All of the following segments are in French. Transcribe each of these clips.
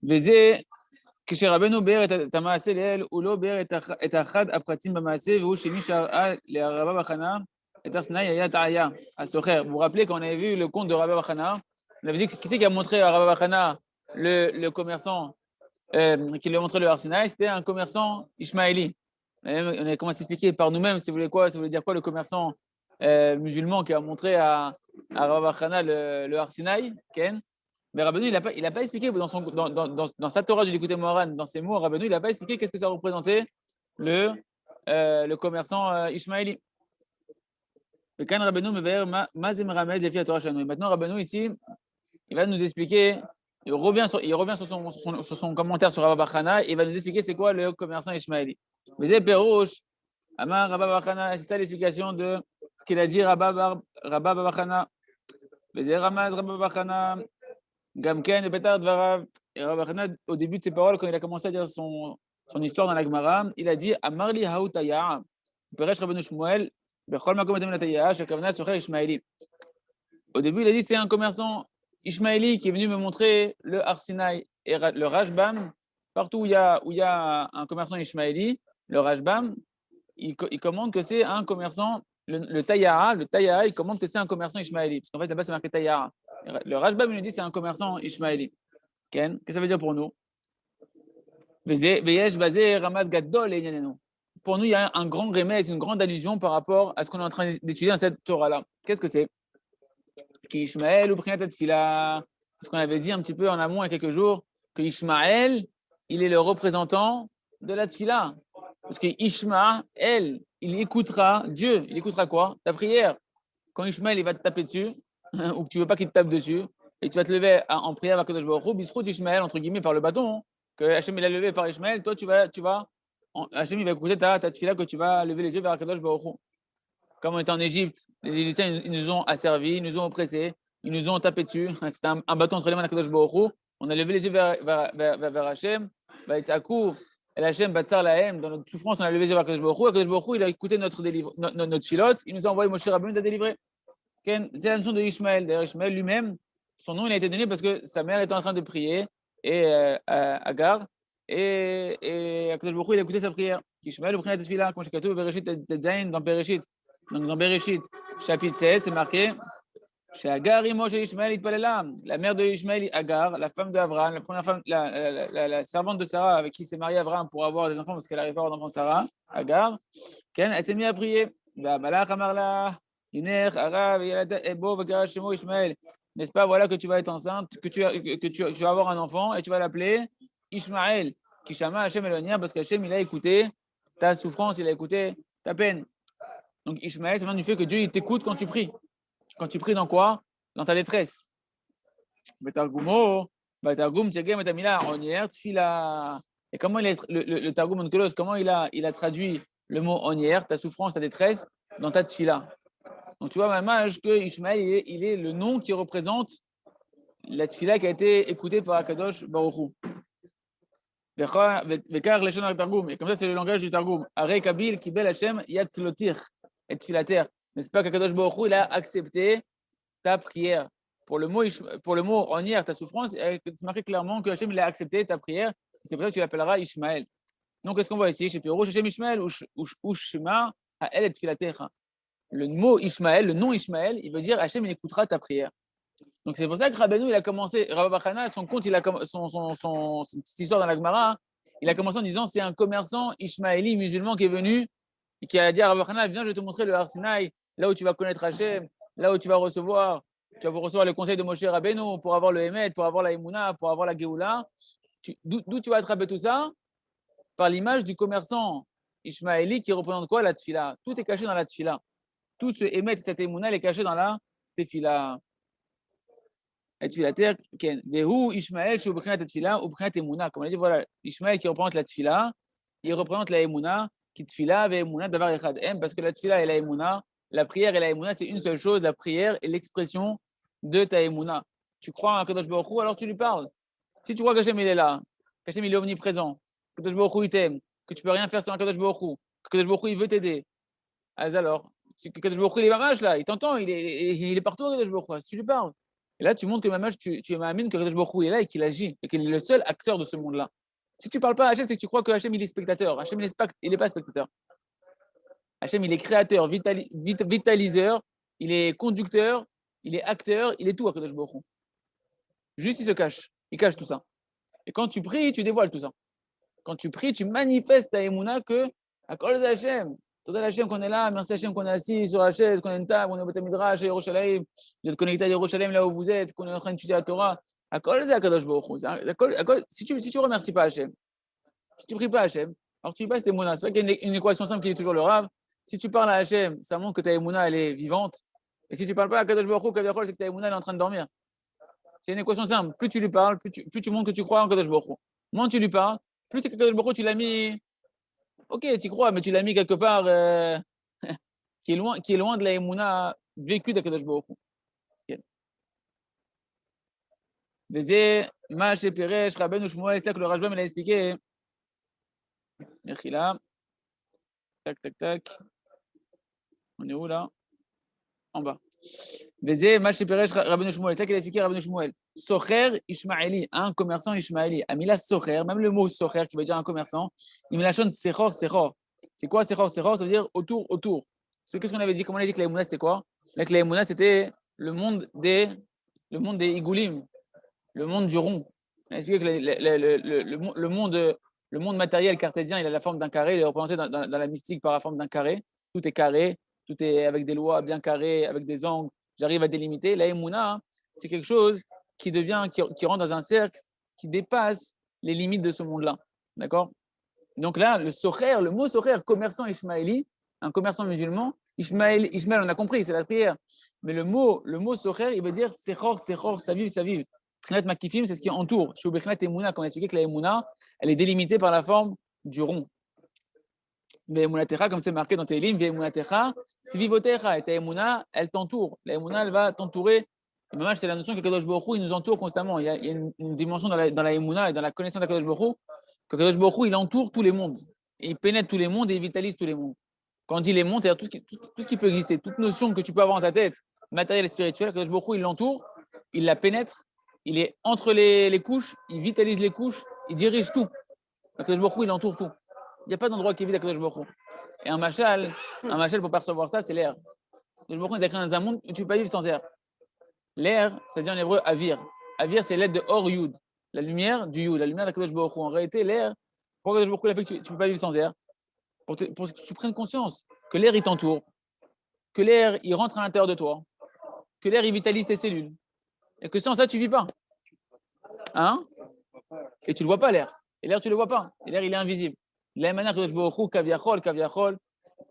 וזה כשרבנו ביאר את המעשה לאל, הוא לא ביאר את אחד הפרטים במעשה, והוא שמי שראה לרבא בחנה, את הר סיני היה טעיה, הסוחר. Vous vous rappelez quand on avait vu le conte de Rabba Bachana, on avait dit qui c'est qui a montré à Rabba Bachana le commerçant qui lui a montré le Har Sinaï, c'était un commerçant ishmaéli. On a commencé à expliquer par nous-mêmes, si vous voulez quoi, ça voulait dire quoi le commerçant musulman qui a montré à Rabba Bachana le Har Sinaï, Ken. Mais Rabbeinu, il a pas expliqué dans sa Torah du Likutei Moharan, dans ses mots, Rabbeinu, il n'a pas expliqué qu'est-ce que ça représentait le commerçant ishmaéli. Et quand Rabbeinu me veut mazem ramez les filles à Torah Shanu. Maintenant, Rabbeinu ici, il va nous expliquer, il revient sur son commentaire sur Rabba Bachana, et il va nous expliquer c'est quoi le commerçant ishmaéli. Mais c'est Perouche, Amar Rabba Bachana, c'est ça l'explication de ce qu'il a dit Rabba Bachana. Mais c'est Ramaz Rabba Bachana. Gamken et Petar Dvarav. Et Rabba Bachana, au début de ses paroles, quand il a commencé à dire son histoire dans la Gemara, il a dit Amarli Hautaya, Peresh Rabbeinu Shmuel, Bechol Makom Etem Lataya, Shekavna Socher Ishmaeli. Au début, il a dit c'est un commerçant ishmaéli qui est venu me montrer le Har Sinaï et le Rashbam. Partout où il y a un commerçant ishmaéli, le Rashbam, il commande que c'est un commerçant, le Tayaha, il commande que c'est un commerçant ishmaéli. Parce qu'en fait, là-bas, c'est marqué Tayaha. Le Rashbam, il nous dit c'est un commerçant ishmaéli. Ken, qu'est-ce que ça veut dire pour nous? Pour nous, il y a un grand remède, une grande allusion par rapport à ce qu'on est en train d'étudier dans cette Torah-là. Qu'est-ce que c'est? Qui Ishmaël ou Prinat Tfila. C'est ce qu'on avait dit un petit peu en amont il y a quelques jours, que Ishmaël, il est le représentant de la Tfila. Parce que Ishmaël, il écoutera Dieu. Il écoutera quoi? Ta prière. Quand Ishmaël, il va te taper dessus, ou que tu veux pas qu'il te tape dessus, et tu vas te lever en prière à Kadosh Baruch Hu, Bisrout Ishmaël, entre guillemets, par le bâton, que Hachem il a levé par Ishmaël, toi, Hachem il va écouter ta tfila que tu vas lever les yeux vers Kadosh Baruch Hu. Comme on était en Égypte, les Égyptiens, ils nous ont asservis, ils nous ont oppressés, ils nous ont tapé dessus. C'était un bâton entre les mains d'Akadosh Baruch Hu. On a levé les yeux vers Hachem. Baïtzakou, et Hachem, Batsar Lahem, dans notre souffrance, on a levé les yeux vers Akadosh Baruch Hu. Akadosh Baruch Hu, il a écouté notre filote, il nous a envoyé Moshe Rabbeinu nous a délivré. C'est la notion de Ishmaël. D'ailleurs, Ishmaël lui-même, son nom, il a été donné parce que sa mère était en train de prier, et Agar, et Akadosh Baruch Hu, il a écouté sa prière. Ishmaël, le premier tefila, comme je dis, Bereshit, Tetzain, dans Bereshit. Donc dans Bereshit, chapitre 16, c'est marqué chez Agar, Imo chez Ishmaël, Itpalela, la mère de Ishmaël, Agar, la femme d'Abraham, la première femme, la servante de Sarah avec qui s'est marié Abraham pour avoir des enfants parce qu'elle n'arrive pas à avoir d'enfants, Sarah, Agar, elle s'est mise à prier. Malach Amarla, Iner, Arav, Ebo, Vagara, Shemo, Ishmaël. N'est-ce pas, voilà que tu vas être enceinte, que tu vas avoir un enfant et tu vas l'appeler Ishmaël, qui chama Hachem Elonia parce qu'Hachem, il a écouté ta souffrance, il a écouté ta peine. Donc Ishmaël, ça vient du fait que Dieu il t'écoute quand tu pries. Quand tu pries dans quoi? Dans ta détresse. Betargumo, Betargum, Tsegem, Betamila, Onier, Tfila. Et comment le Targum Onkelos, comment il a traduit le mot Onier, ta souffrance, ta détresse, dans ta Tfila. Donc tu vois, ma image que Ishmaël, il est le nom qui représente la Tfila qui a été écoutée par Akadosh Baruch Hu. Et comme ça, c'est le langage du Targum. Arei Kabil, Kibel Hashem, Yatzlotir. Et filater. N'est-ce pas qu'Akadosh Baruch Hu, il a accepté ta prière? Pour le mot en hier, ta souffrance, c'est marqué clairement que Hachem il a accepté ta prière. C'est pour ça que tu l'appelleras Ishmaël. Donc, qu'est-ce qu'on voit ici? Chez Pirouche, Hachem Ishmaël ou Shema Ha'el et filater. Le mot Ishmaël, le nom Ishmaël, il veut dire Hachem il écoutera ta prière. Donc, c'est pour ça que Rabbeinu, il a commencé, Rabba Bachana, son compte, son petite histoire dans la Gemara, il a commencé en disant c'est un commerçant ishmaéli musulman qui est venu et qui a dit à Rabba Bachana, viens, je vais te montrer le Har Sinaï, là où tu vas connaître Hachem, là où tu vas recevoir le conseil de Moshe Rabbeinu pour avoir le Hémet, pour avoir la Emouna, pour avoir la Géoula. D'où tu vas attraper tout ça? Par l'image du commerçant ishmaéli qui représente quoi? La Tfila. Tout est caché dans la Tfila. Tout ce Hémet, cette Emouna, elle est cachée dans la Tefila. Et Tfilater, Ken. Vehu Ishmaël, chez Ubrinat Tfila, Ubrinat Emouna. Comme on a dit, voilà, Ishmaël qui représente la Tfila, il représente la Emouna, qui Tfila, Ve'emouna, Davar Echad. Parce que la Tfila et la Emouna, la prière et la Emouna, c'est une seule chose, la prière et l'expression de ta Emouna. Tu crois en Kadosh Baruch Hu, alors tu lui parles. Si tu crois qu'Hachem il est là, qu'Hachem il est omniprésent, que Kadosh Baruch Hu il t'aime, que tu peux rien faire sans Kadosh Baruch Hu, que Kadosh Baruch Hu il veut t'aider, alors, Kadosh Baruch Hu il est mamash là, il t'entend, il est partout Kadosh Baruch Hu, si tu lui parles. Et là, tu montres que même tu m'amènes que Kadosh Baruch Hu est là et qu'il agit, et qu'il est le seul acteur de ce monde-là. Si tu ne parles pas à Hachem, c'est que tu crois que Hachem, il est spectateur. Hachem, il n'est pas spectateur. Hachem, il est créateur, vitaliseur, il est conducteur, il est acteur, il est tout à Kadosh Baruch Hu. Juste, il se cache. Il cache tout ça. Et quand tu pries, tu dévoiles tout ça. Quand tu pries, tu manifestes ta émouna que à cause d'Hachem. Toda Hachem qu'on est là, merci Hachem qu'on est assis sur la chaise, qu'on est une table, qu'on est au Beth Midrash, à Yerushalayim, vous êtes connecté à Yerushalayim là où vous êtes, qu'on est en train d'étudier la Torah. À cause d'Akadosh Baruch Hu. Si tu ne remercies pas Hachem, si tu ne pries pas Hachem, alors tu passes tes émouna. C'est vrai qu'il y a une équation simple qui est toujours le Rav. Si tu parles à Hachem, ça montre que ta émouna elle est vivante. Et si tu ne parles pas à Akadosh Baruch Hu, c'est que ta émouna elle est en train de dormir. C'est une équation simple. Plus tu lui parles, plus tu montres que tu crois en Kadosh Baruch Hu. Moins tu lui parles, plus c'est que Kadosh Baruch Hu, tu l'as mis. Ok, tu crois, mais tu l'as mis quelque part qui est loin de la émouna vécue de Kadosh Baruch Hu. Vezé, Mash et Peresh, Rabbeinu Shmuel, c'est ça que le Rajbam il a expliqué. Là. Tac, tac, tac. On est où là? En bas. Vezé, Mash et Peresh, Rabbeinu Shmuel, c'est ça qu'il a expliqué Rabbeinu Shmuel. Socher Ishmaeli, un commerçant Ishmaeli. Amila Socher, même le mot Socher qui veut dire un commerçant, il me la chante Sechor, Sechor. C'est quoi Sechor, Sechor? Ça veut dire autour, autour. Qu'est-ce qu'on avait dit? Comment on a dit que la Emouna c'était quoi? Là, que la Emouna c'était le monde des Igoulim, le monde du rond. On a expliqué que le monde matériel cartésien, il a la forme d'un carré, il est représenté dans la mystique par la forme d'un carré. Tout est carré, tout est avec des lois bien carrées, avec des angles. J'arrive à délimiter. La Emouna, c'est quelque chose qui rentre dans un cercle qui dépasse les limites de ce monde-là. D'accord? Donc là, le mot socher, commerçant ishmaéli, un commerçant musulman, Ishmael, on a compris, c'est la prière. Mais le mot socher, il veut dire sechor, sechor, ça vive, ça vive. Prinat makifim, c'est ce qui entoure. Chez Ubechnat Emouna, comme on a expliqué que la Emouna, elle est délimitée par la forme du rond. Ve'emunatecha, comme c'est marqué dans tes lignes, ve'emunatecha, svivotecha, et ta Emouna, elle t'entoure. La Emouna, elle va t'entourer. C'est la notion que Kadosh Baruch Hu, il nous entoure constamment. Il y a une dimension dans la Emouna et dans la connaissance de Kadosh Baruch Hu, que Kadosh Baruch Hu, il entoure tous les mondes. Et il pénètre tous les mondes et il vitalise tous les mondes. Quand on dit les mondes, c'est-à-dire tout ce qui peut exister, toute notion que tu peux avoir dans ta tête, matérielle et spirituelle, Kadosh Baruch Hu, il l'entoure, il la pénètre, il est entre les couches, il vitalise les couches, il dirige tout. Kadosh Baruch Hu, il entoure tout. Il n'y a pas d'endroit qui est vide à Kadosh Baruch Hu. Et un machal pour percevoir ça, c'est l'air. Kadosh Baruch Hu, il a créé dans un monde où tu ne peux pas vivre sans air. L'air, ça dit en hébreu avir. Avir, c'est l'aide de Or Yud, la lumière du Yud, la lumière de Kadosh Baruch Hu. En réalité, l'air, pourquoi Kadosh Baruch Hu a fait que tu ne peux pas vivre sans air? Pour que tu prennes conscience que l'air, il t'entoure, que l'air, il rentre à l'intérieur de toi, que l'air, il vitalise tes cellules, et que sans ça, tu ne vis pas. Hein? Et tu ne le vois pas, l'air. Et l'air, tu ne le vois pas. Et l'air, il est invisible. De la même manière que Kadosh Baruch Hu, kaviachol,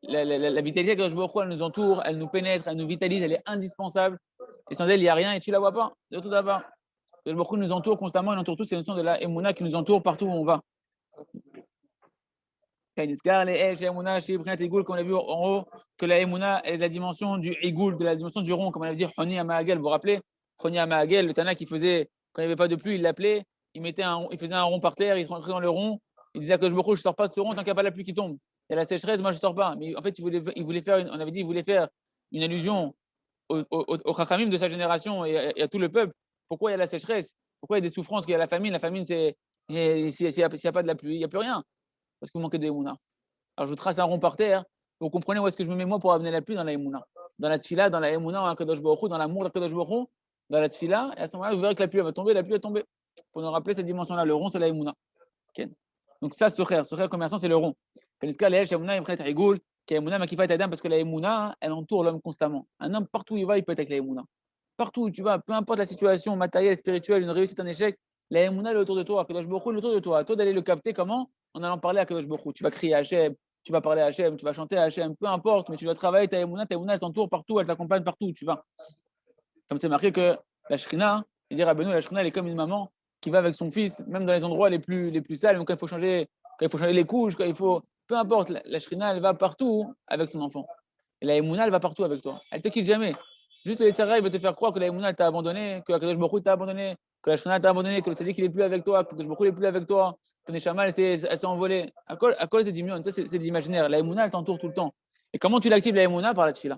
la vitalité de Kadosh Baruch Hu, elle nous entoure, elle nous pénètre, elle nous vitalise, elle est indispensable. Et sans elle, il n'y a rien et tu ne la vois pas. De tout d'abord. Kadosh Baruch Hu nous entoure constamment, il entoure tout. C'est une notion de la Emouna qui nous entoure partout où on va. Comme on a vu en haut, que la Emouna est la dimension du Igoul, de la dimension du rond, comme on avait dit, Choni Amahagel, vous vous rappelez? Choni Amahagel, le Tana qui faisait, quand il n'y avait pas de pluie, il l'appelait, il faisait un rond par terre, il rentrait dans le rond, il disait que je ne sors pas de ce rond tant qu'il n'y a pas la pluie qui tombe. Il y a la sécheresse, moi je ne sors pas. Mais en fait, il voulait faire, on avait dit, il voulait faire une allusion au Chachamim de sa génération et à tout le peuple. Pourquoi il y a la sécheresse? Pourquoi il y a des souffrances? Qu'il y a la famine? La famine, c'est s'il n'y a pas de la pluie, il n'y a plus rien. Parce que vous manquez de Emouna. Alors je trace un rond par terre. Vous comprenez où est-ce que je me mets moi pour amener la pluie dans la Emouna? Dans la Tfila, dans la Emouna, dans Kadosh Baruch Hu, dans l'amour de Kadosh Baruch Hu, dans la Tfila. Et à ce moment-là, vous verrez que la pluie va tomber, la pluie va tomber. Pour nous rappeler cette dimension-là, le rond, c'est la Emouna. Okay. Donc ça, ce commerçant, c'est le rond. Parce que la Emouna, elle entoure l'homme constamment. Un homme, partout où il va, il peut être avec la Emouna. Partout où tu vas, peu importe la situation matérielle, spirituelle, une réussite, un échec, la Emouna est autour de toi. Kadosh Baruch Hu est autour de toi. À toi d'aller le capter comment? En allant parler à Kadosh Baruch Hu. Tu vas crier à Hachem, tu vas parler à Hachem, tu vas chanter à Hachem, peu importe, mais tu dois travailler ta Emouna, elle t'entoure partout, elle t'accompagne partout où tu vas. Comme c'est marqué que la Shrina, il dit Rabbeinu, la Shrina, elle est comme une maman qui va avec son fils, même dans les endroits les plus sales, quand il faut changer les couches, peu importe, la Shrina, elle va partout avec son enfant. Et la Emouna, elle va partout avec toi. Elle te quitte jamais. Juste le Yetzirah, il veut te faire croire que la Emouna, elle t'a abandonné, que la Kadosh Baruch Hu t'a abandonné, que la Shrina t'a abandonné, que le Sadiq, il n'est plus avec toi, que le Kadosh Baruch Hu n'est plus avec toi, que Neshama, elle s'est envolée. À cause des diminuants, ça c'est de l'imaginaire. La Emouna, elle t'entoure tout le temps. Et comment tu l'actives la Emouna? Par la Tfila.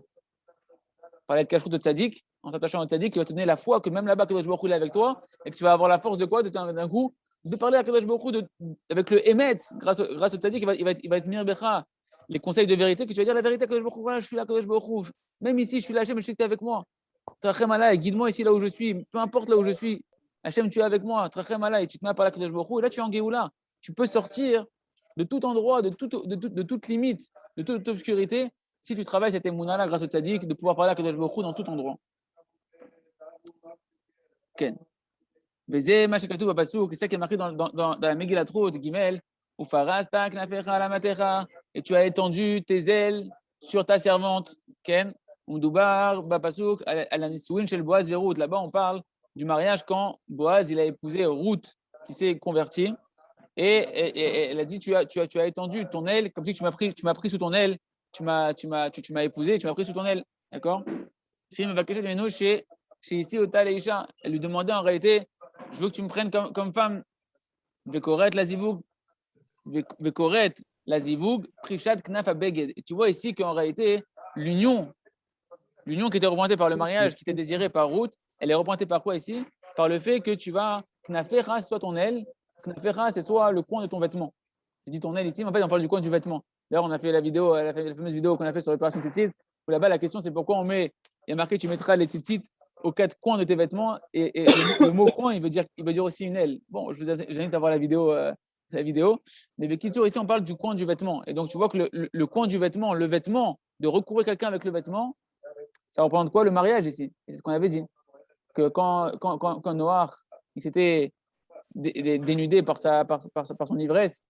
parler de kashrut de tzaddik, en s'attachant au tzaddik, qui va te donner la foi que même là-bas, Kadosh Baruch Hu est avec toi, et que tu vas avoir la force de quoi? D'un coup, de parler à Kadosh Baruch Hu avec le émet, grâce au tzaddik, il va être mirbecha. Les conseils de vérité, que tu vas dire la vérité à Kadosh Baruch Hu, voilà, je suis là, Kadosh Baruch Hu. Même ici, je suis là, Hachem, je sais que tu es avec moi. Trachem Alay, guide-moi ici là où je suis, peu importe là où je suis. Hachem, tu es avec moi, Trachem Alay, tu te mets à parler à Kadosh Baruch Hu, et là tu es en Géoula. Tu peux sortir de tout endroit, de toute limite, de toute obscurité, si tu travailles cette émouna-là grâce au tzaddik, de pouvoir parler à Kadosh Baruch Hu dans tout endroit. Ken. Vezé, Mashakatou, Babasou, c'est ça qui est marqué dans la Megillat Ruth, Gimel, ou Farasta, Knafecha, Lamatecha, et tu as étendu tes ailes sur ta servante. Ken. Umdubar, Bapasouk, Alanisouin, chez le Boaz, Verout. Là-bas, on parle du mariage quand Boaz il a épousé Ruth, qui s'est convertie. Et elle a dit tu as étendu ton aile, comme si tu m'as pris sous ton aile, tu m'as épousé, tu m'as pris sous ton aile. D'accord? Chez ici, Ota Leisha, elle lui demandait en réalité je veux que tu me prennes comme femme. Vekoret la zivoug, Vekoret la zivoug, Prishat Knaf Abeged. Et tu vois ici qu'en réalité, l'union qui était représentée par le mariage, qui était désirée par Ruth, elle est représentée par quoi ici? Par le fait que tu vas knafera, soit ton aile, knafera, c'est soit le coin de ton vêtement. Je dis ton aile ici, mais en fait, on parle du coin du vêtement. D'ailleurs, on a fait la fameuse vidéo qu'on a fait sur l'opération tzitzit, où là-bas, la question, c'est pourquoi il y a marqué, tu mettras les tzitzit aux 4 coins de tes vêtements, et le mot coin, il veut dire aussi une aile. Bon, je vous invite à voir la vidéo. Mais Bekitsour, ici, on parle du coin du vêtement. Et donc, tu vois que le coin du vêtement, le vêtement, de recouvrir quelqu'un avec le vêtement, ça représente quoi? Le mariage ici. C'est ce qu'on avait dit. Que quand Noach il s'était dénudé par son ivresse,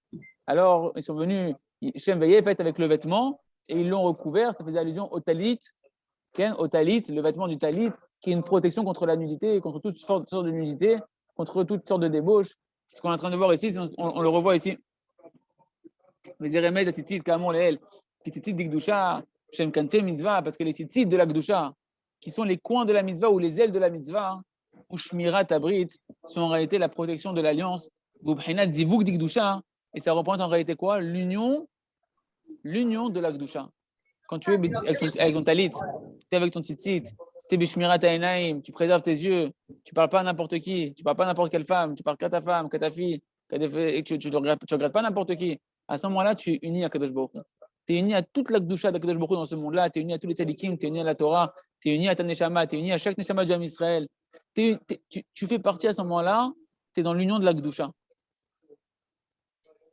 alors ils sont venus, Shem veillait fait avec le vêtement et ils l'ont recouvert. Ça faisait allusion au talit, le vêtement du talit, qui est une protection contre la nudité, contre toutes sortes de nudité, contre toutes sortes de débauches. C'est ce qu'on est en train de voir ici, on le revoit ici. Les Eremet, la tzitzit, Kamon, les El, qui tzitzit d'Ikdusha, Shem Kanfe mitzvah, parce que les tzitzit de la Kdusha, qui sont les coins de la mitzvah ou les ailes de la mitzvah, ou Shmirat Abrit, sont en réalité la protection de l'alliance, Gubhinat Zivuk d'Ikdusha, et ça représente en réalité quoi? L'union de la Kdusha. Quand tu es avec ton talit, tu es avec ton tzitzit, tu es bishmirat ha'enaim, tu préserves tes yeux, tu ne parles pas à n'importe qui, tu ne parles pas à n'importe quelle femme, tu parles qu'à ta femme, qu'à ta fille, et tu ne regrettes pas n'importe qui. À ce moment-là, tu es uni à Kadosh Baruch Hu. Tu es uni à toute la Kdusha de Kadosh Baruch Hu dans ce monde-là, tu es uni à tous les tzadikim, tu es uni à la Torah, tu es uni à ta neshama, tu es uni à chaque neshama du Ham Israël. Tu fais partie à ce moment-là, tu es dans l'union de la Kdusha.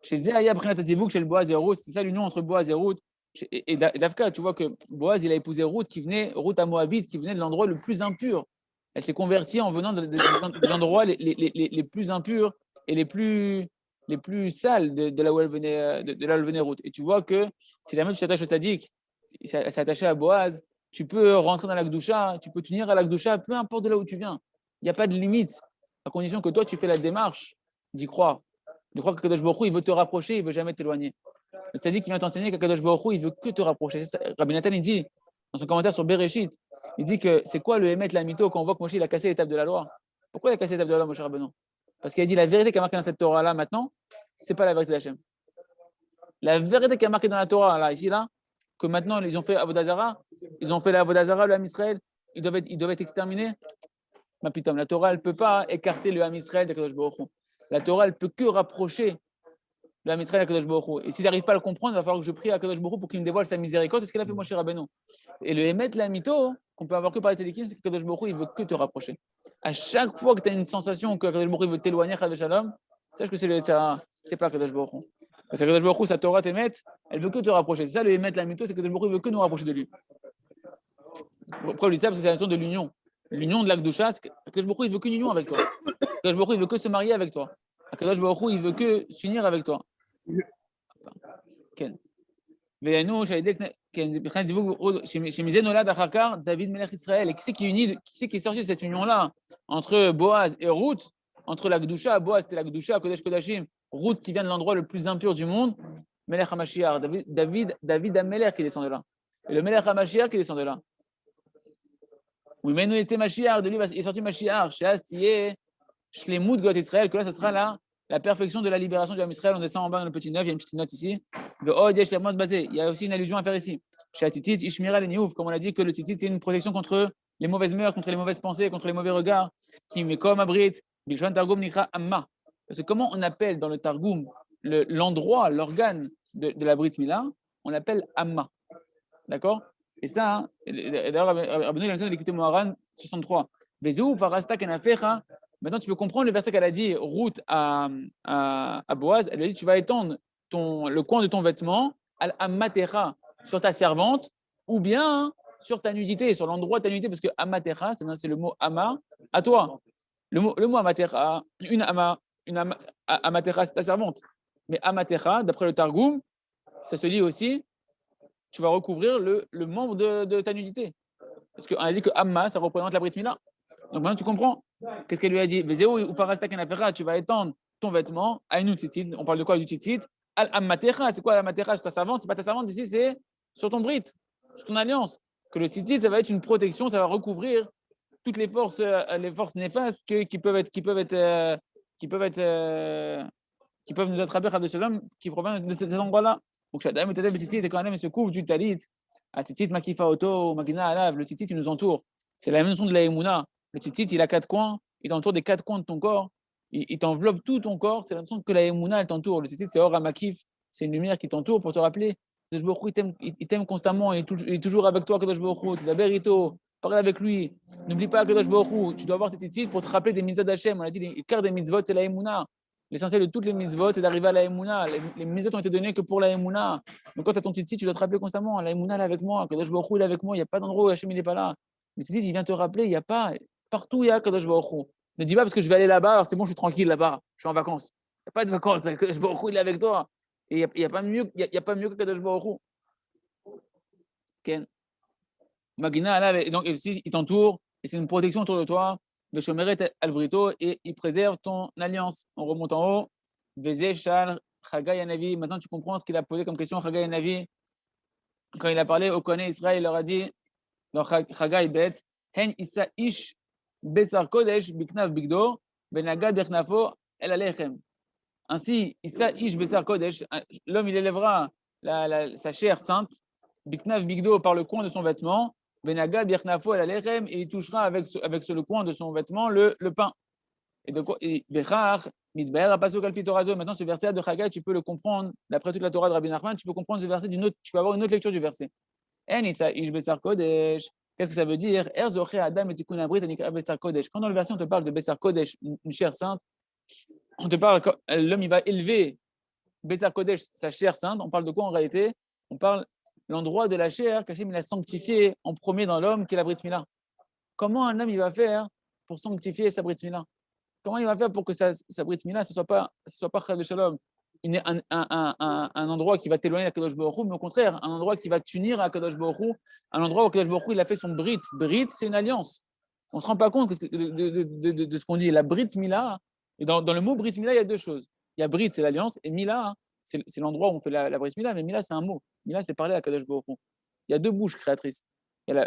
Chez Zéaya Brinat Azivuk, chez le Boaz et Ruth, c'est ça l'union entre Boaz et Ruth. Et Davka, tu vois que Boaz, il a épousé Ruth à Moabite, qui venait de l'endroit le plus impur. Elle s'est convertie en venant des endroits les plus impurs et les plus sales de là où elle venait, de là où elle venait Ruth. Et tu vois que si jamais tu t'attaches au tzaddik, elle s'est attachée à Boaz, tu peux rentrer dans la Kdusha, tu peux t'unir à la Kdusha, peu importe de là où tu viens. Il n'y a pas de limite, à condition que toi, tu fais la démarche d'y croire. De croire que Kadosh Baruch Hu, il veut te rapprocher, il ne veut jamais t'éloigner. Le tzaddik qui vient t'enseigner que Kadosh Baruch Hu, il veut que te rapprocher. Rabbi Nathan, il dit, dans son commentaire sur Bereshit, il dit que c'est quoi le Emet, la mytho, quand on voit que Moshe, il a cassé l'étape de la loi? Pourquoi il a cassé l'étape de la loi, Moshe Rabbeinu? Parce qu'il a dit la vérité qui est marquée dans cette Torah-là maintenant, ce n'est pas la vérité d'Hachem. La vérité qui est marquée dans la Torah, là, ici, là, que maintenant, ils ont fait Avodazara, ils ont fait la Avodazara, le Ham Israël, ils doivent être exterminés. Ma putain, la Torah, elle ne peut pas écarter le Ham Israël de Kadosh Baruch Hu. La Torah, elle ne peut que rapprocher le Ham Israël à Kadosh Baruch Hu. Et si je n'arrive pas à le comprendre, il va falloir que je prie à Kadosh Baruch Hu pour qu'il me dévoile sa miséricorde. C'est ce qu'il a fait Moshe Rabbeinu. Et le Emet, la mytho, qu'on peut avoir que par les tzadikim, c'est que Kadosh Baruch Hu, il veut que te rapprocher. À chaque fois que tu as une sensation que Kadosh Baruch Hu veut t'éloigner, Chad Shalom, sache que c'est le Yetzirah, c'est pas Kadosh Baruch Hu. Parce que Kadosh Baruch Hu, sa Torah t'émet, elle veut que te rapprocher. C'est ça le Emet, la mytho, c'est que Kadosh Baruch Hu veut que nous rapprocher de lui. Pourquoi je dis ça? Parce que c'est la notion de l'union. L'union de l'Akdoucha, c'est que Kadosh Baruch Hu, il veut qu'une union avec toi. Kadosh Baruch Hu, il veut que se marier avec toi. Kadosh Baruch Hu, il veut que s'unir avec toi. Ken. David Melech Israël. Et qui c'est qui est sorti de cette union-là entre Boaz et Ruth, entre la Gdusha, Boaz c'était la Gdusha, Kodesh Kodashim, Ruth qui vient de l'endroit le plus impur du monde, Melech HaMashiach, David Amelech qui descend de là. Et le Melech HaMashiach qui descend de là. Oui, mais nous était Mashiach, de lui il est sorti Mashiach, Sheaz Tiye, Shlemut Got Israël, que là, ça sera là. La perfection de la libération du Ham Israël, on descend en bas dans le petit 9, il y a une petite note ici. Il y a aussi une allusion à faire ici. Chez Tzitzit, Ishmira le Niouf, comme on a dit que le Tzitzit, c'est une protection contre les mauvaises mœurs, contre les mauvaises pensées, contre les mauvais regards, qui met comme Abrit, Bilshon Targum Nikra Amma. Parce que comment on appelle dans le Targum l'endroit, l'organe de la Brit Mila, on l'appelle Amma. D'accord? Et ça, hein, d'ailleurs, Rabbeinu il a mentionné l'écouté Moharan 63. Vezou Farasta Kenafecha. Maintenant, tu peux comprendre le verset qu'elle a dit, route à Boaz. Elle lui a dit, tu vas étendre le coin de ton vêtement al-Amatecha sur ta servante ou bien sur ta nudité, sur l'endroit de ta nudité, parce que Amatecha, c'est le mot Ama, à toi. Le mot Amatecha, Amatecha, c'est ta servante. Mais Amatecha, d'après le Targum, ça se lit aussi, tu vas recouvrir le membre de ta nudité. Parce qu'on a dit que Amma, ça représente la Brit Mila. Donc maintenant, tu comprends. Qu'est-ce qu'elle lui a dit? Tu vas étendre ton vêtement à une tzitzit. On parle de quoi du tzitzit? Al-Ammatecha, c'est quoi l'Ammatecha sur ta servante? C'est pas ta servante ici, c'est sur ton Brit, sur ton alliance. Que le tzitzit, ça va être une protection, ça va recouvrir toutes les forces néfastes qui peuvent nous attraper à de shalom, qui proviennent de cet endroit-là. Donc, Shadam et Tzitzit, et quand même, il se couvre du talit. À Tzitzit, Makifa Oto, Magina Alav, le Tzitzit, il nous entoure. C'est la même notion de la Emouna. Le Tzitzit, il a 4 coins, il t'entoure des 4 coins de ton corps, il t'enveloppe tout ton corps. C'est la notion que la Emouna, elle t'entoure. Le Tzitzit, c'est Or Makif, c'est une lumière qui t'entoure pour te rappeler. Kadosh Baruch Hu, il t'aime constamment, il est toujours avec toi, Kadosh Baruch Hu. Tu vas berito, parle avec lui. N'oublie pas Kadosh Baruch Hu. Tu dois avoir tes tzitzit pour te rappeler des mitzvot d'Hachem. On a dit, les quarts des mitzvot, c'est la Emouna. L'essentiel de toutes les mitzvot, c'est d'arriver à la Emouna. Les mitzvot ont été donnés que pour la Emouna. Donc quand tu as ton tzitzit, tu dois te rappeler constamment, la Emouna, elle est avec moi, Kadosh Baruch Hu, il est avec moi, il n'y a pas d'endroit où Hachem, il n'est pas là. Le tzitzit, il vient te rappeler, il n'y a pas, partout il y a Kadosh Baruch Hu. Ne dis pas parce que je vais aller là-bas, alors c'est bon, je suis tranquille là-bas, je suis en vacances. Il n'y a pas de vacances, Kadosh Baruch Hu, il est avec toi. Et il n'y a pas mieux que Kadosh Baruch Hu. Ken. Magina, là, donc il t'entoure, et c'est une protection autour de toi. Le Shomeret Albrito, et il préserve ton alliance. On remonte en haut. Vezé, Shal, Chagai Yanavi. Maintenant, tu comprends ce qu'il a posé comme question, Chagai Yanavi. Quand il a parlé au Kohané Israël, il leur a dit, dans Chagai Bet, Hen Issa Ish Besar Kodesh Biknav Bigdo, Benaga Bernafo El Alechem. Ainsi, Issa Ish Besar Kodesh, l'homme il élèvera sa chair sainte, Biknav Bigdo par le coin de son vêtement, Benaga Bernafo El Alechem, et il touchera avec le coin de son vêtement le pain. Et de quoi Bechar, Midber, Apasok Alpitorazo. Maintenant, ce verset de Chagai, tu peux le comprendre, d'après toute la Torah de Rabbi Nachman, tu peux comprendre ce verset tu peux avoir une autre lecture du verset. En Issa Ish Besar Kodesh. Qu'est-ce que ça veut dire? Adam et Tikkun Abrit Anikra Besar Kodesh. Quand dans le verset on te parle de Besar Kodesh, une chair sainte, on te parle l'homme il va élever Besar Kodesh, sa chair sainte. On parle de quoi en réalité? On parle l'endroit de la chair qu'Hachem il a sanctifié en premier dans l'homme qui est la Brit Mila. Comment un homme il va faire pour sanctifier sa Brit Mila? Comment il va faire pour que sa Brit Mila ce soit pas Chas de Shalom, un endroit qui va t'éloigner à Kadosh Baruch Hu, mais au contraire, un endroit qui va t'unir à Kadosh Baruch Hu, un endroit où Kadosh Baruch Hu il a fait son Brit. Brit, c'est une alliance. On ne se rend pas compte de ce qu'on dit. La Brit Mila, et dans le mot Brit Mila, il y a deux choses. Il y a Brit, c'est l'alliance, et Mila, c'est l'endroit où on fait la Brit Mila, mais Mila, c'est un mot. Mila, c'est parler à Kadosh Baruch Hu. Il y a deux bouches créatrices.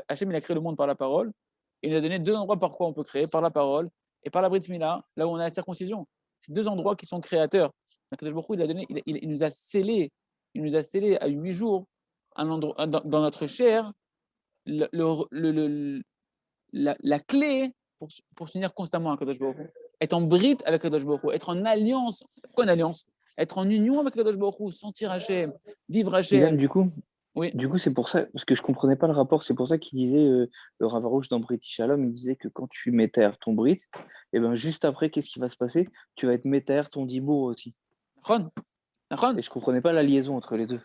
Hachem, il a créé le monde par la parole, et il nous a donné deux endroits par quoi on peut créer, par la parole et par la Brit Mila, là où on a la circoncision. C'est deux endroits qui sont créateurs. Kadosh Baruch Hu, il nous a scellé à 8 jours un endroit, dans notre chair la clé pour s'unir constamment à Kadosh Baruch Hu. Être en brite avec Kadosh Baruch Hu, être en alliance. Quoi une alliance? Être en union avec Kadosh Baruch Hu, sentir Hachem, vivre Ilan, Hachem. Oui. du coup, c'est pour ça, parce que je comprenais pas le rapport, c'est pour ça qu'il disait, le Rav Arush dans Brit Shalom, il disait que quand tu métères ton Brit, et ben juste après, qu'est-ce qui va se passer? Tu vas être méter ton Dibour aussi. Nachon. Et je comprenais pas la liaison entre les deux.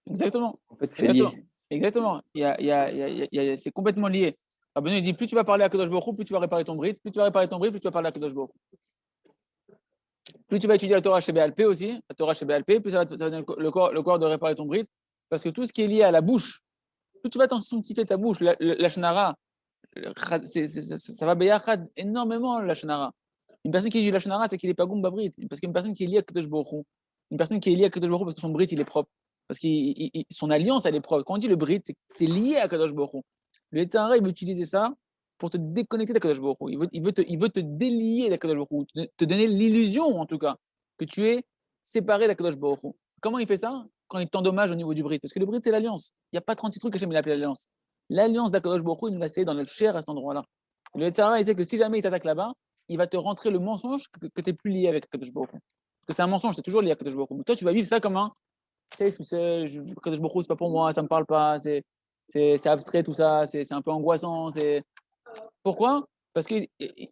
Exactement. En fait, c'est lié. Exactement. C'est complètement lié. Rabbeinu il dit plus tu vas parler à Kadosh Baruch Hu, plus tu vas réparer ton Brit, plus tu vas réparer ton Brit, plus tu vas parler à Kadosh Baruch Hu. Plus tu vas étudier la Torah chez BLP aussi, la Torah chez BLP, plus ça va te donner le corps de réparer ton Brit, parce que tout ce qui est lié à la bouche, plus tu vas t'en sanctifier ta bouche, la shnara, ça va béyachad énormément la shnara. Une personne qui dit la shnara, c'est qu'il n'est pas goum babrit, parce qu'une personne qui est liée à Kadosh Baruch Hu, une personne qui est liée à Kadosh Baruch Hu parce que son Brit il est propre, parce que son alliance elle est propre. Quand on dit le Brit, c'est que tu es lié à Kadosh Baruch Hu. Le Yetzirah, il veut utiliser ça pour te déconnecter de Kadosh Baruch Hu. Il veut te délier de Kadosh Baruch Hu, te donner l'illusion en tout cas que tu es séparé de Kadosh Baruch Hu. Comment il fait ça? quand il t'endommage au niveau du brit. Parce que le brit, c'est l'alliance. Il n'y a pas 36 trucs qu'Hachem il a appelé l'alliance. L'alliance d'Akadosh Baruch Hu, il nous l'a essayé dans notre chair à cet endroit-là. Le Yetzirah, il sait que si jamais il t'attaque là-bas, il va te rentrer le mensonge que tu n'es plus lié avec Akadosh Baruch Hu. Parce que c'est un mensonge, tu es toujours lié à Akadosh Baruch Hu. Mais toi, tu vas vivre ça comme un tu sais, Akadosh Baruch Hu, c'est pas pour moi, ça me parle pas, c'est abstrait tout ça, c'est un peu angoissant. Pourquoi? Parce qu'il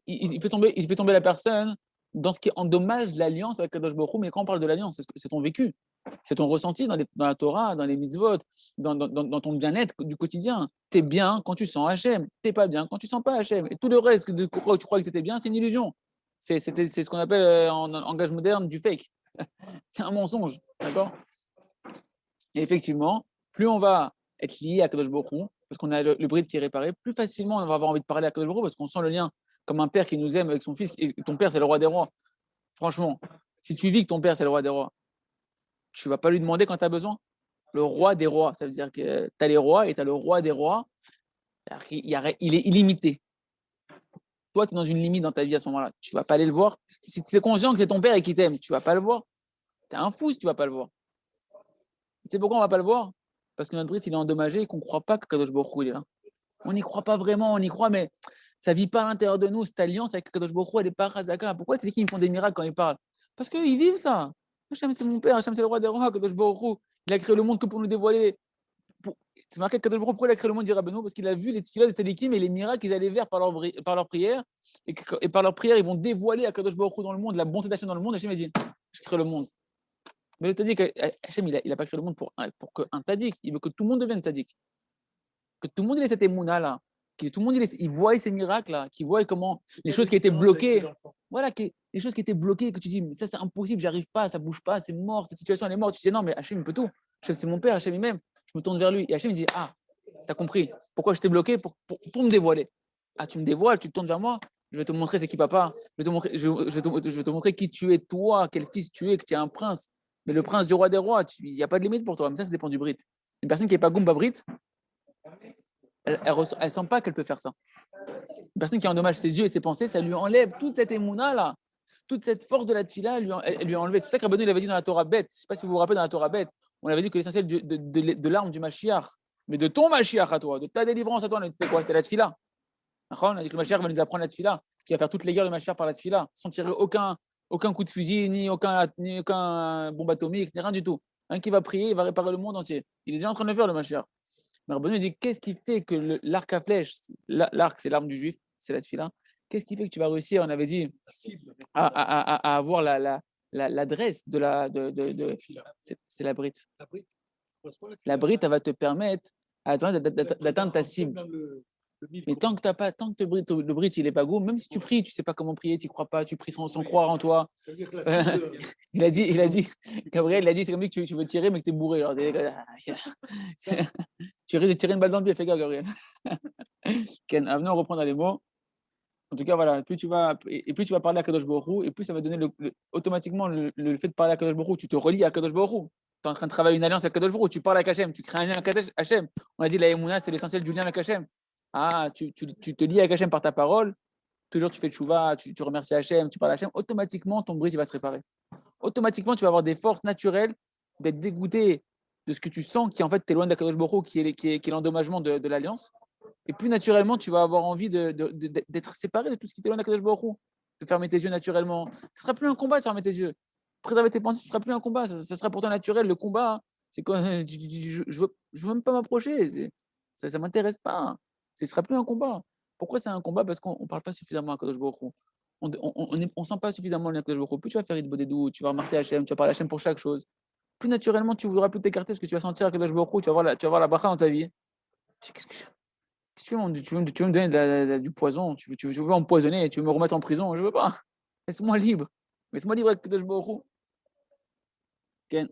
fait tomber la personne dans ce qui endommage l'alliance avec Kadosh Baruch Hu. Mais quand on parle de l'alliance, c'est ton vécu, c'est ton ressenti dans la Torah, dans les mitzvot, dans ton bien-être du quotidien. Tu es bien quand tu sens Hachem, tu n'es pas bien quand tu sens pas Hachem. Et tout le reste de pourquoi tu crois que tu étais bien, c'est une illusion. C'est ce qu'on appelle en langage moderne du fake. C'est un mensonge, d'accord? Et effectivement, plus on va être lié à Kadosh Baruch Hu, parce qu'on a le brit qui est réparé, plus facilement on va avoir envie de parler à Kadosh Baruch Hu, parce qu'on sent le lien comme un père qui nous aime avec son fils. Et ton père, c'est le roi des rois. Franchement, si tu vis que ton père, c'est le roi des rois, tu ne vas pas lui demander quand tu as besoin. Le roi des rois, ça veut dire que tu as les rois et tu as le roi des rois. Il est illimité. Toi, tu es dans une limite dans ta vie à ce moment-là. Tu ne vas pas aller le voir. Si tu es conscient que c'est ton père et qu'il t'aime, tu ne vas pas le voir. Tu es un fou si tu ne vas pas le voir. Tu sais pourquoi on ne va pas le voir? Parce que notre brit, il est endommagé et qu'on ne croit pas que Kadosh Baruch Hu, il est là. On n'y croit pas vraiment, on y croit, mais ça ne vit pas à l'intérieur de nous. Cette alliance avec Kadosh Baruch Hu, elle n'est pas Chazaka. Pourquoi c'est qu'ils font des miracles quand ils parlent? Parce qu'ils vivent ça. Hachem, c'est mon père, Hachem, c'est le roi des rois, Kadosh Baruch Hu. Il a créé le monde que pour nous dévoiler. C'est marqué Kadosh Baruch Hu, pourquoi il a créé le monde, dit Rabbeinu? Parce qu'il a vu les tefilot, les tzadikim et les miracles qu'ils allaient vers par leur prière. Et par leur prière, ils vont dévoiler à Kadosh Baruch Hu dans le monde, la bonté d'Hachem dans le monde. Hachem a dit, je crée le monde. Mais le tzaddik, Hachem, il n'a pas créé le monde pour qu'un tzaddik. Il veut que tout le monde devienne tzaddik. Que tout le monde ait cette émouna-là. Que tout le monde il voit ces miracles-là. Qu'il voit comment les choses qui étaient bloquées. Voilà, les choses qui étaient bloquées, que tu dis, mais ça, c'est impossible, j'arrive pas, ça bouge pas, c'est mort, cette situation, elle est morte. Tu dis, non, mais Hachem, il peut tout. Hachem, c'est mon père, Hachem, il m'aime. Je me tourne vers lui. Et Hachem, il dit, ah, t'as compris. Pourquoi je t'ai bloqué? Pour me dévoiler. Ah, tu me dévoiles, tu te tournes vers moi. Je vais te montrer c'est qui papa. Je vais te montrer qui tu es, toi, quel fils tu es, que tu es un prince. Mais le prince du roi des rois, il n'y a pas de limite pour toi. Mais ça dépend du Brit. Une personne qui n'est pas Goumba Brit, elle ne sent pas qu'elle peut faire ça. Une personne qui endommage ses yeux et ses pensées, ça lui enlève toute cette émouna-là, toute cette force de la tfila, elle lui a enlevé. C'est pour ça que Rabbeinu il avait dit dans la Torah bête, je ne sais pas si vous vous rappelez dans la Torah bête, on avait dit que l'essentiel de l'arme du Mashiach, mais de ton Mashiach à toi, de ta délivrance à toi, c'était quoi? C'était la tfila. On a dit que le Mashiach va nous apprendre la tfila, qui va faire toutes les guerres de Mashiach par la tfila, sans tirer aucun coup de fusil, ni aucun bombe atomique, ni rien du tout. Un qui va prier, il va réparer le monde entier. Il est déjà en train de le faire, le Mashiach. Mais Rabbeinu dit, qu'est-ce qui fait que l'arc à flèche, l'arc c'est l'arme du juif, c'est la tfila, qu'est-ce qui fait que tu vas réussir, on avait dit, à avoir l'adresse de la... c'est la brite. La brite, elle va te permettre d'atteindre ta cible. Mais tant que le brit il est pas goût, même si tu pries, tu sais pas comment prier, tu crois pas, tu pries sans croire en toi. Il a dit, Gabriel, il a dit, c'est comme si tu veux tirer mais que tu es bourré. Alors, tu risques de tirer une balle dans le pied, fais gaffe, Gabriel. Ken, venons reprendre les mots. En tout cas, voilà, plus tu vas parler à Kadosh Baruch Hu, et plus ça va donner automatiquement le fait de parler à Kadosh Baruch Hu, tu te relis à Kadosh Baruch Hu. Tu es en train de travailler une alliance avec Kadosh Baruch Hu, tu parles avec Hachem, tu crées un lien avec Hachem. On a dit la Emouna, c'est l'essentiel du lien avec Hachem. Ah, tu te lies avec Hachem par ta parole, toujours tu fais tchouva, tu remercies Hachem, tu parles à Hachem, automatiquement ton brit il va se réparer. Automatiquement, tu vas avoir des forces naturelles d'être dégoûté de ce que tu sens qui en fait t'es loin d'Akadosh Baruch Hu, qui est l'endommagement de l'alliance. Et plus naturellement, tu vas avoir envie d'être séparé de tout ce qui t'est loin d'Akadosh Baruch Hu, de fermer tes yeux naturellement. Ce ne sera plus un combat de fermer tes yeux. Préserver tes pensées, ce ne sera plus un combat. Ça sera pourtant naturel. Le combat, c'est quoi? Je veux même pas m'approcher. Ça ne m'intéresse pas. Ce ne sera plus un combat. Pourquoi c'est un combat? Parce qu'on ne parle pas suffisamment à Kadosh Baruch Hu. On ne sent pas suffisamment le Kadosh Baruch Hu. Plus tu vas faire Idbodedou, tu vas remercier Hachem, tu vas parler à Hachem pour chaque chose. Plus naturellement, tu ne voudras plus t'écarter parce que tu vas sentir Kadosh Baruch Hu, tu vas voir la bracha dans ta vie. Qu'est-ce que tu veux me donner du poison? Tu veux m'empoisonner? Tu veux me remettre en prison? Je ne veux pas. Laisse-moi libre. Laisse-moi libre avec Kadosh Baruch Hu. Ken.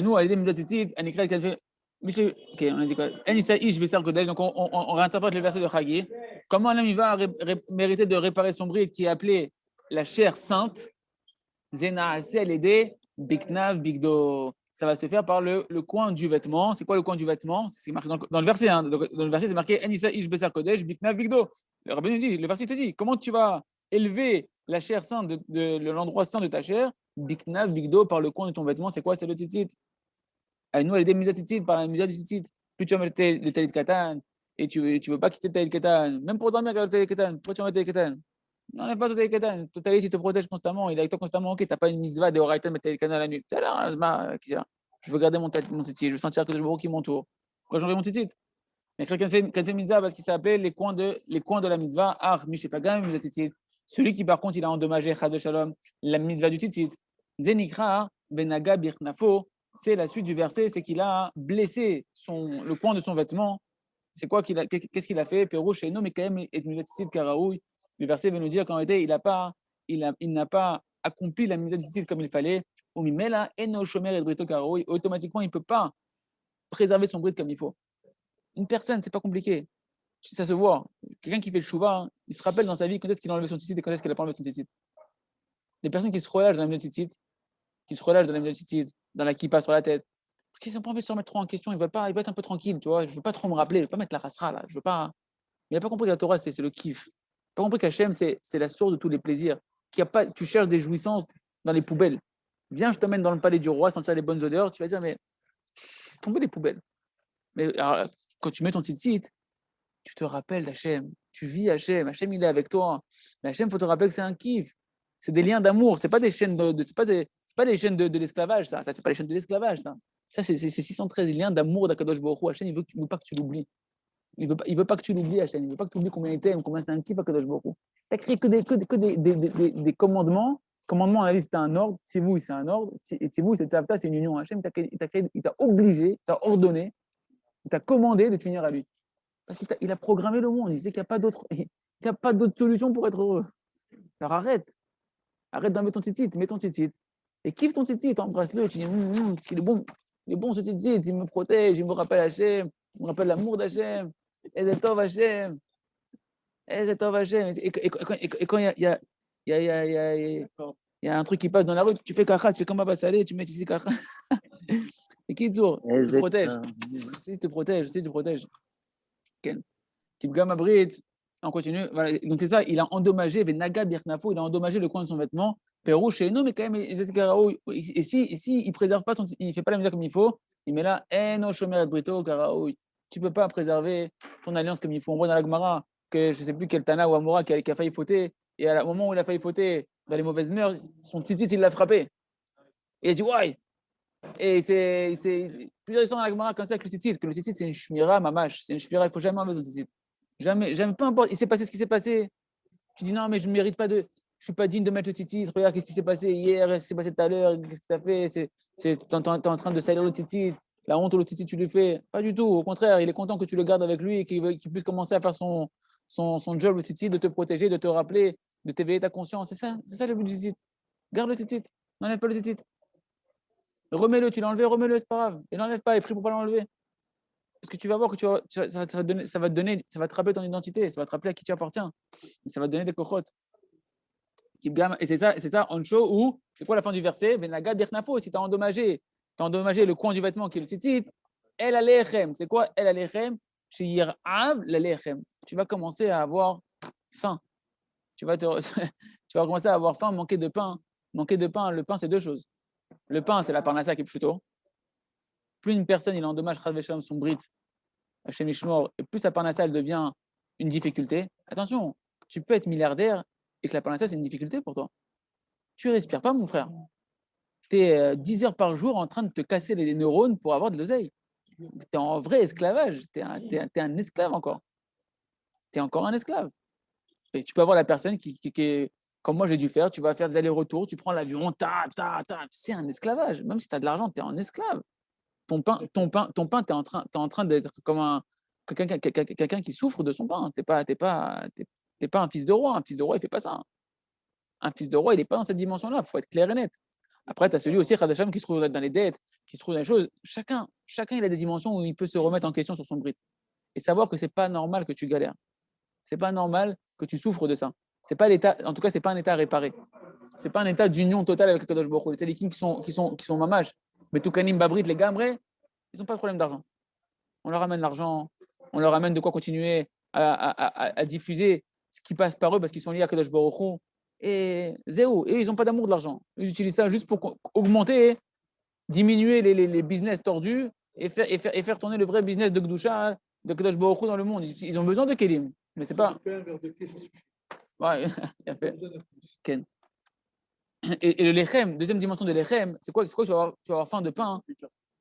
Nous, à l'idée de on a dit quoi? Donc, on réinterprète le verset de Chagi. Comment un homme il va mériter de réparer son brit qui est appelé la chair sainte? Zenaase l'aider, Biknav, Bigdo. Ça va se faire par le coin du vêtement. C'est quoi le coin du vêtement? C'est marqué dans le verset. Hein. Dans le verset, c'est marqué Enisa Ish Besar Kodesh, Biknav, Bigdo. Le verset te dit comment tu vas élever la chair sainte de l'endroit saint de ta chair? Biknav, Bigdo, par le coin de ton vêtement, c'est quoi? C'est le tzitzit. Et nous, elle est des mises tzitzit, par la mise du tzitzit. Plus tu vas mettre le talit katan, et tu veux pas quitter le talit katan, même pour dormir avec le talit katan, pourquoi tu vas mettre le talit katan? N'enlève pas ton talit katan. Ton talit, il te protège constamment, il est avec toi constamment. Ok, t'as pas une mitzvah de oraita de mettre le talit katan la nuit. Je veux garder mon tzitzit, je veux sentir que je me qui m'entoure. Pourquoi j'enlève mon tzitzit? Mais quelqu'un fait mitzvah parce qu'il s'appelle les coins de la mitzvah, Mishepagam, mitzvah tzitzit. Celui qui, par contre, il a endommagé, chas de shalom, la mitzvah du tzitzit. Zenikra, Benaga, Birknafo, c'est la suite du verset, c'est qu'il a blessé le coin de son vêtement. C'est quoi qu'est-ce qu'il a fait? Pérouche, et non, mais quand même, et mitzvah tzitzit karaoui. Le verset veut nous dire qu'en réalité, il n'a pas accompli la mitzvah tzitzit comme il fallait. Umimela, eno shomer et brito karaoui. Automatiquement, il ne peut pas préserver son bride comme il faut. Une personne, c'est pas compliqué. Ça se voit. Quelqu'un qui fait le chouva, il se rappelle dans sa vie quand est-ce qu'il a enlevé son tzitzit et quand est-ce qu'il n'a pas enlevé son tzitzit. Les personnes qui se relâchent dans la tzitzit, qui se relâchent dans la tzitzit, dans la kippa sur la tête, parce qu'ils n'ont pas envie de se remettre trop en question, ils veulent être un peu tranquille, tu vois. Je veux pas trop me rappeler, je veux pas mettre la rasra là, je veux pas. Il n'a pas compris que la Torah, c'est le kiff. Il n'a pas compris qu'Hachem, c'est la source de tous les plaisirs. Tu cherches des jouissances dans les poubelles. Viens, je t'emmène dans le palais du roi, sentir les bonnes odeurs, tu vas dire, mais c'est tombé les poubelles. Mais alors, quand tu mets ton tzitzit, tu te rappelles d'Hachem, tu vis Hachem, Hachem il est avec toi. Mais Hachem, il faut te rappeler que c'est un kiff. C'est des liens d'amour, c'est pas des chaînes c'est pas des chaînes de l'esclavage, ça c'est pas les chaînes de l'esclavage, ça. Ça, c'est 613 liens d'amour d'Akadosh Baruch Hu. Hachem, il veut pas que tu l'oublies. Il veut pas que tu l'oublies, Hachem. Il veut pas que tu oublies combien il t'aime, combien c'est un kiff Akadosh Baruch Hu. Tu as créé que des commandements. Commandement, à la liste, c'est un ordre. Tzivouï, c'est un ordre. Et Tzivouï, c'est Tzavta, c'est une union. Hachem, il t'a obligé, il t'a ordonné, il t'a commandé de t'unir à lui. Parce qu'il a programmé le monde. Il sait qu'il n'y a pas d'autre, solution pour être heureux. Alors arrête d'enlever ton tzitzit, mets ton tzitzit. Et kiffe ton tzitzit, embrasse-le. Tu dis, parce qu'il est bon. Il est bon ce tzitzit, il me protège, il me rappelle Hachem, il me rappelle l'amour d'Hachem. Ezetov Hachem. Ezetov Hachem. Et quand il y a un truc qui passe dans la rue, tu fais cacha, tu fais comme Abba Salé, tu mets ici cacha. Et qui te protège. Il te protège. Kipgam Abrit, on continue. Voilà. Donc c'est ça, il a endommagé, Naga Birknafo, il a endommagé le coin de son vêtement. Pérou chez nous, mais quand même, et si il ne préserve pas, il ne fait pas la misère comme il faut, il met là, no shomer brito, karaou. Tu ne peux pas préserver ton alliance comme il faut. On voit dans la Gemara que je ne sais plus quel Tana ou Amora qui a failli fauter, et au moment où il a failli fauter, dans les mauvaises mœurs, son tzitzit, il l'a frappé. Et il a dit, ouais. Et c'est plusieurs histoires dans la Gemara comme ça avec le tzitzit, que le tzitzit, c'est une shmira mamash, c'est une shmira, il ne faut jamais enlever son tzitzit. Jamais, peu importe, il s'est passé ce qui s'est passé. Tu dis non, mais je ne mérite pas de. Je suis pas digne de mettre le tzitzit. Regarde qu'est-ce qui s'est passé hier, qu'est-ce qui s'est passé tout à l'heure, qu'est-ce que tu as fait. T'es en train de salir le tzitzit. La honte ou le tzitzit, tu lui fais. Pas du tout. Au contraire, il est content que tu le gardes avec lui et qu'il puisse commencer à faire son job, le tzitzit, de te protéger, de te rappeler, de t'éveiller ta conscience. C'est ça le but du tzitzit. Garde le tzitzit. N'enlève pas le tzitzit. Remets-le, tu l'as enlevé, remets-le, c'est pas grave. Et n'enlève pas, et prie pour pas l'enlever. Parce que tu vas voir que ça va te rappeler ton identité, ça va te rappeler à qui tu appartiens. Et ça va te donner des cochotes. Et c'est ça, Oncho, ou c'est quoi la fin du verset? Venaga Birnafo, si tu as endommagé le coin du vêtement qui est le tzitzit, El Alechem. C'est quoi El Alechem? Chez Yirav, l'Alechem. Tu vas commencer à avoir faim. Tu vas commencer à avoir faim, manquer de pain. Manquer de pain, le pain, c'est deux choses. Le pain, c'est la parnassa qui est pshuto. Plus une personne, il endommage son brit, Hachem Ishmor, et plus sa parnassa, elle devient une difficulté. Attention, tu peux être milliardaire et que la parnassa, c'est une difficulté pour toi. Tu respires pas, mon frère. Tu es 10 heures par jour en train de te casser les neurones pour avoir de l'oseille. Tu es en vrai esclavage. Tu es un esclave encore. Tu es encore un esclave. Et tu peux avoir la personne qui est comme moi j'ai dû faire. Tu vas faire des allers-retours, tu prends l'avion, c'est un esclavage. Même si tu as de l'argent, tu es un esclave. Ton pain, tu es en train d'être comme quelqu'un qui souffre de son pain. Tu n'es pas un fils de roi. Un fils de roi, il ne fait pas ça. Un fils de roi, il n'est pas dans cette dimension-là. Il faut être clair et net. Après, tu as celui aussi, Khadasham, qui se trouve dans les dettes, qui se trouve dans les choses. Chacun, il a des dimensions où il peut se remettre en question sur son brit. Et savoir que ce n'est pas normal que tu galères. Ce n'est pas normal que tu souffres de ça. C'est pas l'état, en tout cas, ce n'est pas un état réparé. Ce n'est pas un état d'union totale avec Kadosh Baruch Hu. Les tzadikim qui sont mamash, mais tout Kanim, Babrit, les Gamré, ils n'ont pas de problème d'argent. On leur amène l'argent, on leur amène de quoi continuer à diffuser ce qui passe par eux parce qu'ils sont liés à Kadosh Baruch Hu. Et zéro. Et ils n'ont pas d'amour de l'argent. Ils utilisent ça juste pour augmenter, diminuer les business tordus et faire tourner le vrai business de Gdusha, de Kadosh Baruch Hu dans le monde. Ils ont besoin de Kelim. Mais c'est pas. Un verre de thé, ça suffit. Ouais, il a Pas fait. besoin de plus. Ken. Et le lechem, deuxième dimension de lechem, c'est quoi, tu vas avoir faim de pain.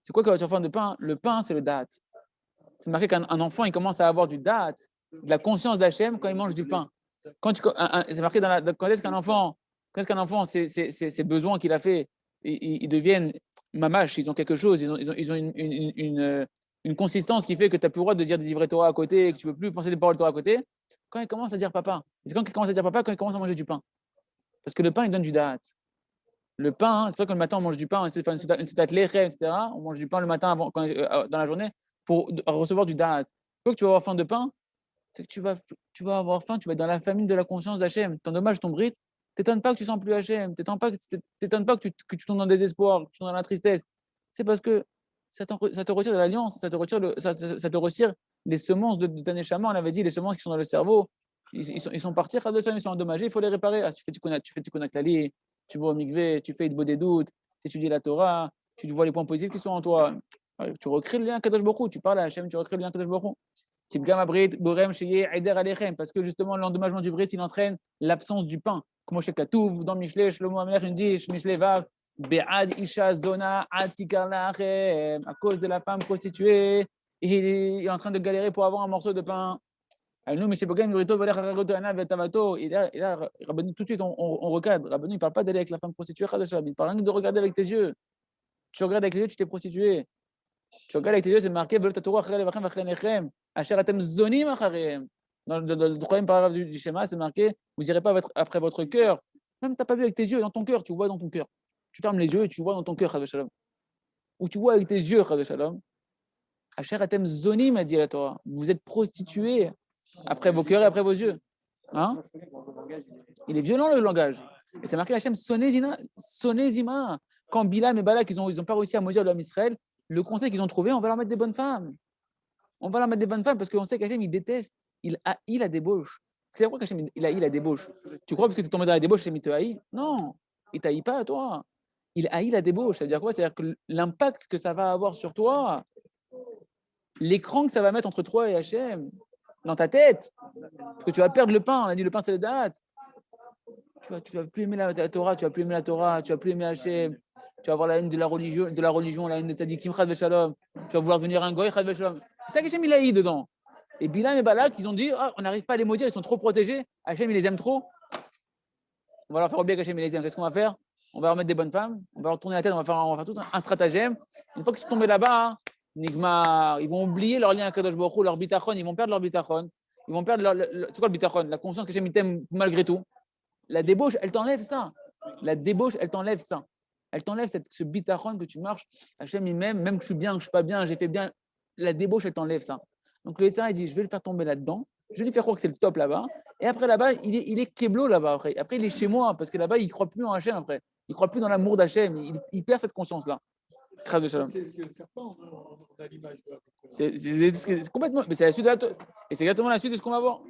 C'est quoi que tu vas avoir faim de pain? Le pain, c'est le date. C'est marqué qu'un enfant, il commence à avoir du date, de la conscience d'Hachem quand il mange du pain. C'est marqué quand est-ce qu'un enfant, ses besoins qu'il a fait, ils deviennent mamash, ils ont quelque chose, ils ont une consistance qui fait que tu n'as plus le droit de dire des livrets Torah à côté, que tu ne peux plus penser des paroles Torah à côté. Quand il commence à dire papa, c'est quand il commence à dire papa, quand il commence à manger du pain. Parce que le pain, il donne du date. Le pain, c'est pas que le matin on mange du pain, on essaie de faire une sitat lechem, etc. On mange du pain le matin dans la journée pour recevoir du date. Quand tu vas avoir faim de pain, c'est que tu vas avoir faim, tu vas être dans la famine de la conscience d'Hachem. T'endommages ton brite, t'étonnes pas que tu sens plus Hachem, t'étonnes pas que tu tombes dans le désespoir, que tu tombes dans la tristesse. C'est parce que ça te retire de l'alliance, ça te retire les semences de ta neshama, on avait dit, les semences qui sont dans le cerveau. Ils sont partis, ils sont endommagés, il faut les réparer. Ah, tu fais tikkun klali, tu vas au mikvé, tu fais Hitbo des doutes, tu étudies la Torah, tu vois les points positifs qui sont en toi. Tu recrées le lien Kadosh Baruch Hu, tu parles à Hachem, tu recrées le lien Kadosh Baruch Hu. Parce que justement, l'endommagement du brit, il entraîne l'absence du pain. Comme chez Katouv, dans Mishlei, Shlomo Amelech, il dit, Mishlei Vav, Be'ad Isha Zona Atikar Lachem, à cause de la femme prostituée, il est en train de galérer pour avoir un morceau de pain. Et là, Rabbeinu, tout de suite, on recadre. Rabbeinu, il ne parle pas d'aller avec la femme prostituée, il parle rien que de regarder avec tes yeux. Tu regardes avec les yeux, tu t'es prostitué. Tu regardes avec tes yeux, c'est marqué dans le troisième paragraphe du schéma, c'est marqué vous n'irez pas après votre cœur. Même tu n'as pas vu avec tes yeux, dans ton cœur, tu vois dans ton cœur. Tu fermes les yeux et tu vois dans ton cœur, ou tu vois avec tes yeux, Asher atem zonim, a dit la Torah. Vous êtes prostitués après vos cœurs et après vos yeux. Hein? Il est violent le langage. Et c'est marqué Hachem Sonézima. Quand Bilam et Balak, ils ont pas réussi à maudire l'homme Israël, le conseil qu'ils ont trouvé, on va leur mettre des bonnes femmes. On va leur mettre des bonnes femmes parce qu'on sait qu'Hachem, il déteste, il haït la débauche. C'est pourquoi qu'Hachem, il haït la débauche. Tu crois parce que tu es tombé dans la débauche, Hachem, il te haït? Non, il ne t'haït pas à toi. Il haït la débauche. Ça veut dire quoi? C'est-à-dire que l'impact que ça va avoir sur toi, l'écran que ça va mettre entre toi et Hachem, dans ta tête, parce que tu vas perdre le pain. On a dit le pain, c'est le date. Tu vas plus aimer la Torah, tu vas plus aimer la Torah, tu vas plus aimer Hachem, tu vas avoir la haine de la religion, la haine de Tzadikim, Chad Veshalom, tu vas vouloir devenir un goy, Chad Veshalom. C'est ça qu'Hachem, il a eu dedans. Et Bilam et Balak, ils ont dit, on n'arrive pas à les maudire, ils sont trop protégés, Hachem, il les aime trop. On va leur faire oublier qu'Hachem, il les aime. Qu'est-ce qu'on va faire? On va leur mettre des bonnes femmes, on va leur tourner la tête, on va faire tout un stratagème. Une fois qu'ils sont tombés là-bas, Nigmar, ils vont oublier leur lien à Kadosh Baruch Hu, leur bitachon, ils vont perdre leur bitachon. Ils vont perdre c'est quoi le bitachon? La conscience qu'Hachem, il t'aime malgré tout. La débauche, elle t'enlève ça. La débauche, elle t'enlève ça. Elle t'enlève ce bitachon que tu marches. Hachem, il m'aime, même que je suis bien, que je suis pas bien, j'ai fait bien. La débauche, elle t'enlève ça. Donc le Yetzirah, il dit, je vais le faire tomber là-dedans. Je vais lui faire croire que c'est le top là-bas. Et après, là-bas, il est keblo là-bas. Après, il est chez moi, parce que là-bas, il ne croit plus en Hachem après. Il ne croit plus dans l'amour d'Hachem. Il perd cette conscience-là. C'est le serpent, on a l'image de c'est complètement. Mais c'est la suite de la et c'est exactement la suite de ce qu'on va voir.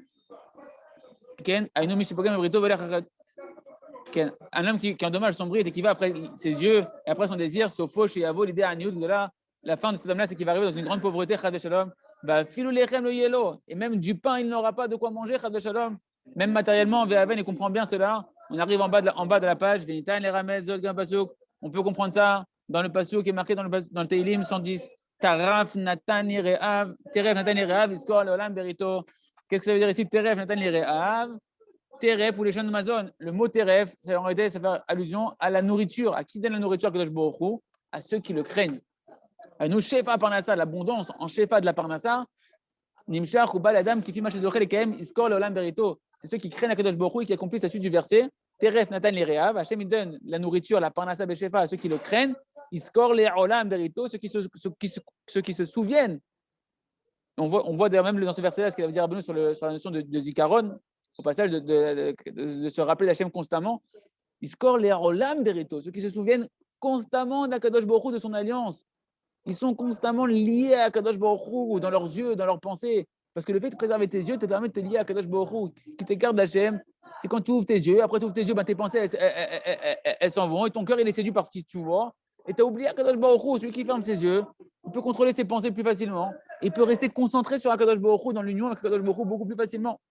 Un homme qui endommage son bride et qui va après ses yeux et après son désir, Sofo, Sheyavo, l'idée à de là, la fin de cet homme-là, c'est qu'il va arriver dans une grande pauvreté, Chad Shalom. Et même du pain, il n'aura pas de quoi manger, Chad Shalom. Même matériellement, Ve'aven, il comprend bien cela. On arrive en bas de la page, Venitan, les Ramez, Zodgan Pasuk. On peut comprendre ça dans le Pasuk qui est marqué dans le Teilim 110. Taraf, Natani, Re'av, Teref, Natani, Re'av, Iskor, Leolam, Berito. Qu'est-ce que ça veut dire ici? Teref, Natani, Re'av. Teref ou les champs d'Amazon. Le mot Teref, ça en réalité, ça fait allusion à la nourriture. À qui donne la nourriture à Kadosh Baruch Hu? À ceux qui le craignent. À nous, Shefa Parnassa, l'abondance en Shefa de la Parnassa. Nimshach ou Baladam qui filme chez Zochel et Kem, Iskor Leolam Berito. C'est ceux qui craignent à Kadosh Baruch Hu et qui accomplissent la suite du verset. Teref Natan les Rehav. Hachem il donne la nourriture, la Parnassa Beshefa à ceux qui le craignent. Iskor Leolam Berito, ceux qui se souviennent. On voit d'ailleurs même dans ce verset-là ce qu'il avait dit Rabbeinu sur la notion de Zikaron, au passage de se rappeler d'Hachem constamment. Iskor Leolam Berito, ceux qui se souviennent constamment d'Akadosh Baruch Hu, de son alliance. Ils sont constamment liés à Kadosh Baruch Hu, dans leurs yeux, dans leurs pensées. Parce que le fait de préserver tes yeux te permet de te lier à Kadosh Baruch Hu. Ce qui t'écarte d'Hachem, c'est quand tu ouvres tes yeux, après tu ouvres tes yeux, tes pensées, elles s'en vont, et ton cœur, il est séduit par ce que tu vois, et tu as oublié Akadosh Baruch Hu, celui qui ferme ses yeux, il peut contrôler ses pensées plus facilement, il peut rester concentré sur Akadosh Baruch Hu, dans l'union avec Akadosh Baruch Hu, beaucoup plus facilement.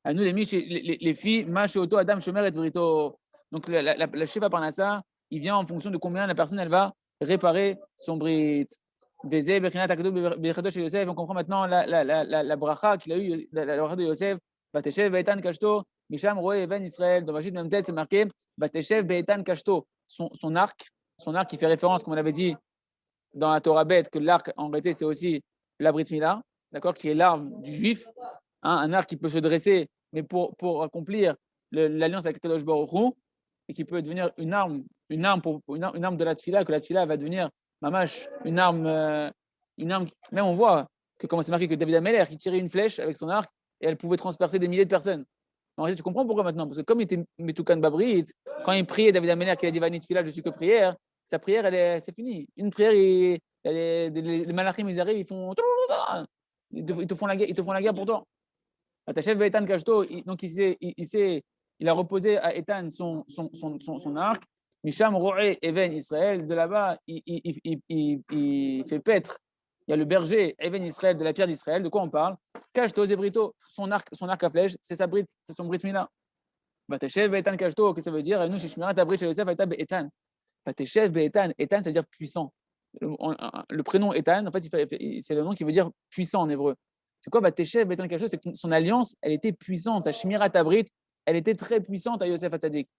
À nous, les filles, Ma, Sheoto, Adam, Shomer et Brito. Donc, la Sheva Parnassa, il vient en fonction de combien la personne, elle va réparer son brit. On comprend maintenant la bracha qu'il a eue, la bracha de Yosef. Vateshev Be'etan Kashto, Misham Roé Even Israël. Dans Vachit, même tête, c'est marqué Vateshev Be'etan Kashto. Son arc qui fait référence, comme on l'avait dit dans la Torah bête, que l'arc, en réalité, c'est aussi la Brit Mila, d'accord, qui est l'arme du juif, hein, un arc qui peut se dresser, mais pour accomplir l'alliance avec Kadosh Baruch Hu, et qui peut devenir une arme de la tfila, que la tfila va devenir mamash, une arme, même on voit que comment c'est marqué que David Ameller, il tirait une flèche avec son arc et elle pouvait transpercer des milliers de personnes. En fait, tu comprends pourquoi maintenant, parce que comme il était Metoukan Babrit, quand il priait David Ameller qui a dit Vanit tfila, je suis que prière, sa prière, c'est fini. Une prière, les malachim, ils arrivent, ils te font la guerre pour toi. Vateshev Be'etan Kashto, donc il a reposé à Ethan son arc. Misham Roé Even Israël, de là-bas, il fait paître. Il y a le berger Even Israël de la pierre d'Israël. De quoi on parle? Kashto Zebrito, son arc à flèche, c'est son Brit Mila. Vateshev Be'etan Kashto, qu'est-ce que ça veut dire? Et nous, chez Shmirat Abrit chez Yosef, Eta Be'etan. Vateshev Be'etan, Etan, ça veut dire puissant. Le prénom Etan, en fait, c'est le nom qui veut dire puissant en hébreu. C'est quoi Vateshev Be'etan Kashto? C'est que son alliance, elle était puissante. Sa Shmirat Abrit, elle était très puissante à Yosef Hatzadik.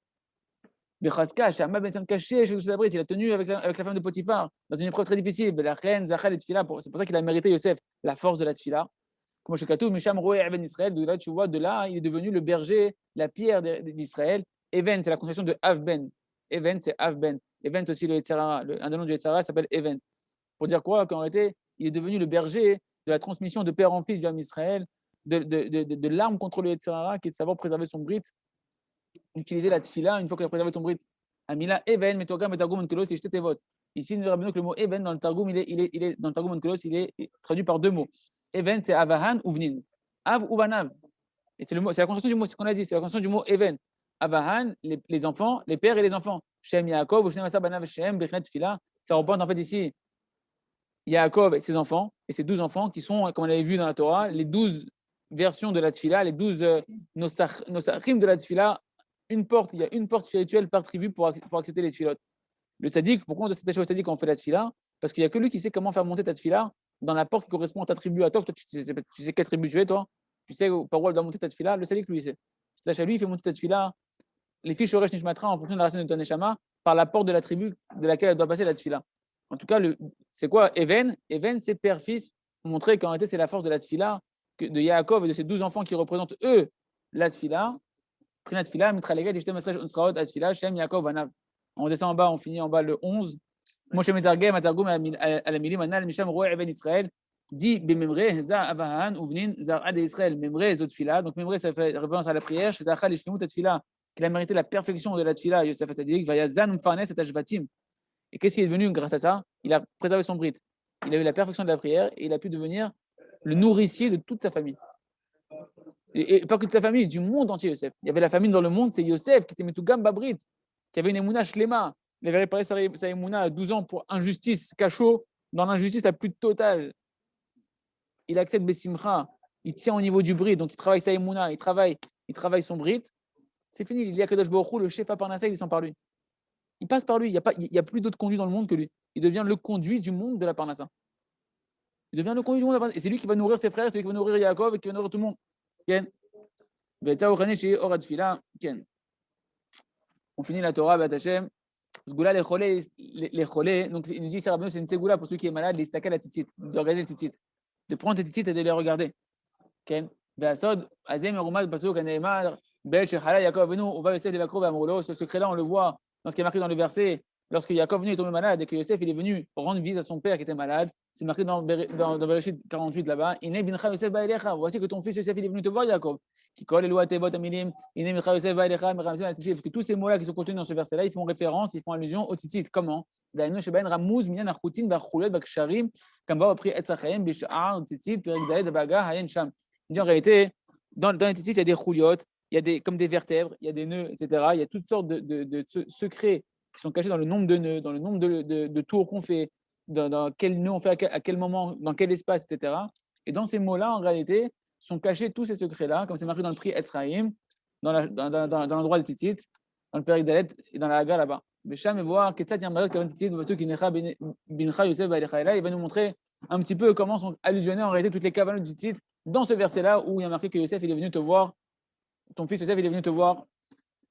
Bechaska, Shama Ben Sam Caché, il a tenu avec la femme de Potiphar dans une épreuve très difficile. La reine Zachal et Tfila, c'est pour ça qu'il a mérité Yosef la force de la Tfila. Comme chez Katou, Misham Roé Even Israël, de là tu vois, de là il est devenu le berger, la pierre d'Israël. Even, c'est la construction de Avben. Even, c'est Avben. Even, c'est aussi le Yetzirah. Un des noms du Yetzirah s'appelle Even. Pour dire quoi? Qu'en réalité, il est devenu le berger de la transmission de père en fils du Ham Israël, de l'arme contre le Yetzirah, qui est de savoir préserver son brit. Utiliser la tfila une fois que tu as préservé ton brit. Amila Even, Metogam et Targum Onkelos, et Tevot. Ici, nous rappelons que le mot Even dans le Targum, il est dans le Targum Onkelos, il est traduit par deux mots. Even, c'est Avahan ou Vnin. Av ou Vanav. Et c'est la construction du mot, c'est ce qu'on a dit, c'est la construction du mot Even. Avahan, les enfants, les pères et les enfants. Shem Yaakov, ou Shem Asa Banav Shem, Bechnet Tfila. Ça représente en fait ici Yaakov et ses enfants, et ses 12 enfants qui sont, comme on l'avait vu dans la Torah, les 12 versions de la Tfila, les 12 nosachim de la Tfila. Il y a une porte spirituelle par tribu pour accepter les tfilotes. Le tzaddik, pourquoi on doit s'attacher au tzaddik quand on fait la tfila? Parce qu'il n'y a que lui qui sait comment faire monter ta tfila dans la porte qui correspond à ta tribu à toi. Toi, tu sais quelle tribu tu es, toi. Tu sais par où elle doit monter ta tfila. Le tzaddik, lui, il sait. Tu t'attaches à lui, il fait monter ta tfila. Les filles Shoresh Nishmatra, en fonction de la racine de ton neshama, par la porte de la tribu de laquelle elle doit passer la tfila. En tout cas, c'est quoi Even? Even, c'est père-fils, pour montrer qu'en réalité, c'est la force de la tfila, de Yaakov et de ses 12 enfants qui représentent, eux, la tfila. On descend en bas, on finit en bas le 11. Moshe Metargem, Matargum, Alamilim, Anal, Misham, Roé, Even Israël, dit Bememre, Za, Avahan, Uvnin, Zara de Israël, Memre, Zotfila. Donc Memre, ça fait référence à la prière, chez Zachal, Ishkimut, Atfila, qu'il a mérité la perfection de la Tfila, Yosef Atadik, Vayazan, Mfarnes, et Ashvatim. Et qu'est-ce qui est devenu grâce à ça? Il a préservé son brit. Il a eu la perfection de la prière et il a pu devenir le nourricier de toute sa famille. Et pas que de sa famille, du monde entier, Yosef. Il y avait la famine dans le monde, c'est Yosef qui était Metugam Babrit, qui avait une émouna shlema. Il avait réparé sa émouna à 12 ans pour injustice, cachot, dans l'injustice la plus totale. Il accepte Bessimcha, il tient au niveau du brit, donc il travaille sa émouna, il travaille son brit. C'est fini, il y a Kadosh Baruch Hu, le chef à Parnassa, il descend par lui. Il passe par lui, il n'y a plus d'autre conduit dans le monde que lui. Il devient le conduit du monde de la Parnassa. Il devient le conduit du monde de la Parnassa. Et c'est lui qui va nourrir ses frères, c'est lui qui va nourrir Yaakov et qui va nourrir tout le monde. On finit la Torah, Hashem. Sgoula les cholés. Donc il nous dit, c'est une ségoula pour ceux qui est malade, les stakel à tzitzit, de regarder le tzitzit, de prendre les tzitzit et de les regarder. Ce secret-là, on le voit dans ce qui est marqué dans le verset. Lorsque Yaakov est tombé malade et que Yosef il est venu rendre visite à son père qui était malade, c'est marqué dans Bereshit 48 là-bas. Voici que ton fils Yosef il est venu te voir, Yaakov. Parce que tous ces mots-là qui sont contenus dans ce verset-là, ils font référence, ils font allusion au tzitzit. Comment? En réalité, dans les tzitzit, il y a des chouillottes, il y a comme des vertèbres, il y a des nœuds, etc. Il y a toutes sortes de secrets qui sont cachés dans le nombre de nœuds, dans le nombre de tours qu'on fait, dans quel nœud on fait à quel moment, dans quel espace, etc. Et dans ces mots-là, en réalité, sont cachés tous ces secrets-là, comme c'est marqué dans le prix Etzraïm, dans l'endroit de Tzitzit, dans le Pérec Dalet et dans la Haga là-bas. Bécham et voir Ketzat Yambaret Kavan Tzitzit, Bincha Yosef Baïlechaïla, il va nous montrer un petit peu comment sont allusionnées en réalité toutes les cavanotes du Tzitzit dans ce verset-là où il y a marqué que Yosef il est venu te voir, ton fils Yosef il est venu te voir,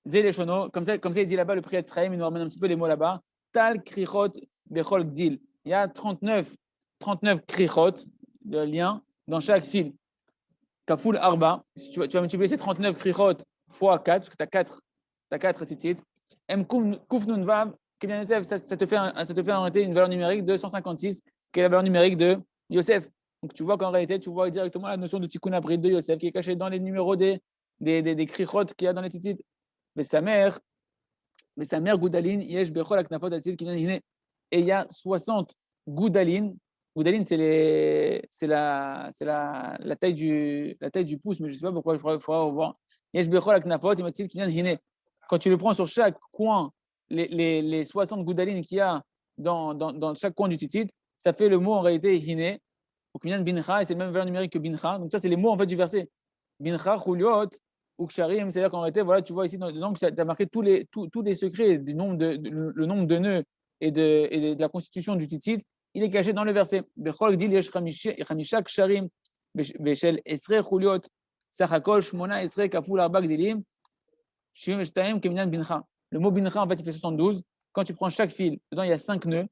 Zé les Shono, comme ça il dit là-bas le prix Etzraïm, il nous ramène un petit peu les mots là-bas, Tal Krichot Bechol Gdil. Il y a 39 krichot de liens dans chaque fil. Kafoul Arba, tu vas multiplier ces 39 krichot fois 4, parce que tu as 4 tzitzit. M Kouf Nun Vav, ça te fait en réalité une valeur numérique de 156, qui est la valeur numérique de Yosef. Donc tu vois qu'en réalité, tu vois directement la notion de tikkun abrit de Yosef qui est cachée dans les numéros des krichot qu'il y a dans les tzitzit. Mais sa mère Goudaline, Yesh Bechol Aknafot Atzit, qui vient d'Iné. Et il y a 60 Goudaline. Goudaline, c'est la taille du pouce, mais je ne sais pas pourquoi, il faudra voir. Yesh Bechol Aknafot, il qui vient d'Iné. Quand tu le prends sur chaque coin, les 60 Goudaline qu'il y a dans chaque coin du tzitzit, ça fait le mot en réalité Hiné. Donc, il vient de Bincha, et c'est le même valeur numérique que Bincha. Donc, ça, c'est les mots en fait du verset. Bincha, Chuliot, ou Ksharim, c'est-à-dire qu'en réalité, voilà, tu vois ici, donc tu as marqué tous les secrets du nombre le nombre de nœuds et de la constitution du tzitzit, il est caché dans le verset. Bechol Gdil yesh chamisha Ksharim, Beshel Esre Chuliot, Sachakol Shmona Esre Kaful Arba Gdilim, Shim Eshtaim Keminyan Bincha. Le mot Bincha, en fait, il fait 72. Quand tu prends chaque fil, dedans, il y a 5 nœuds.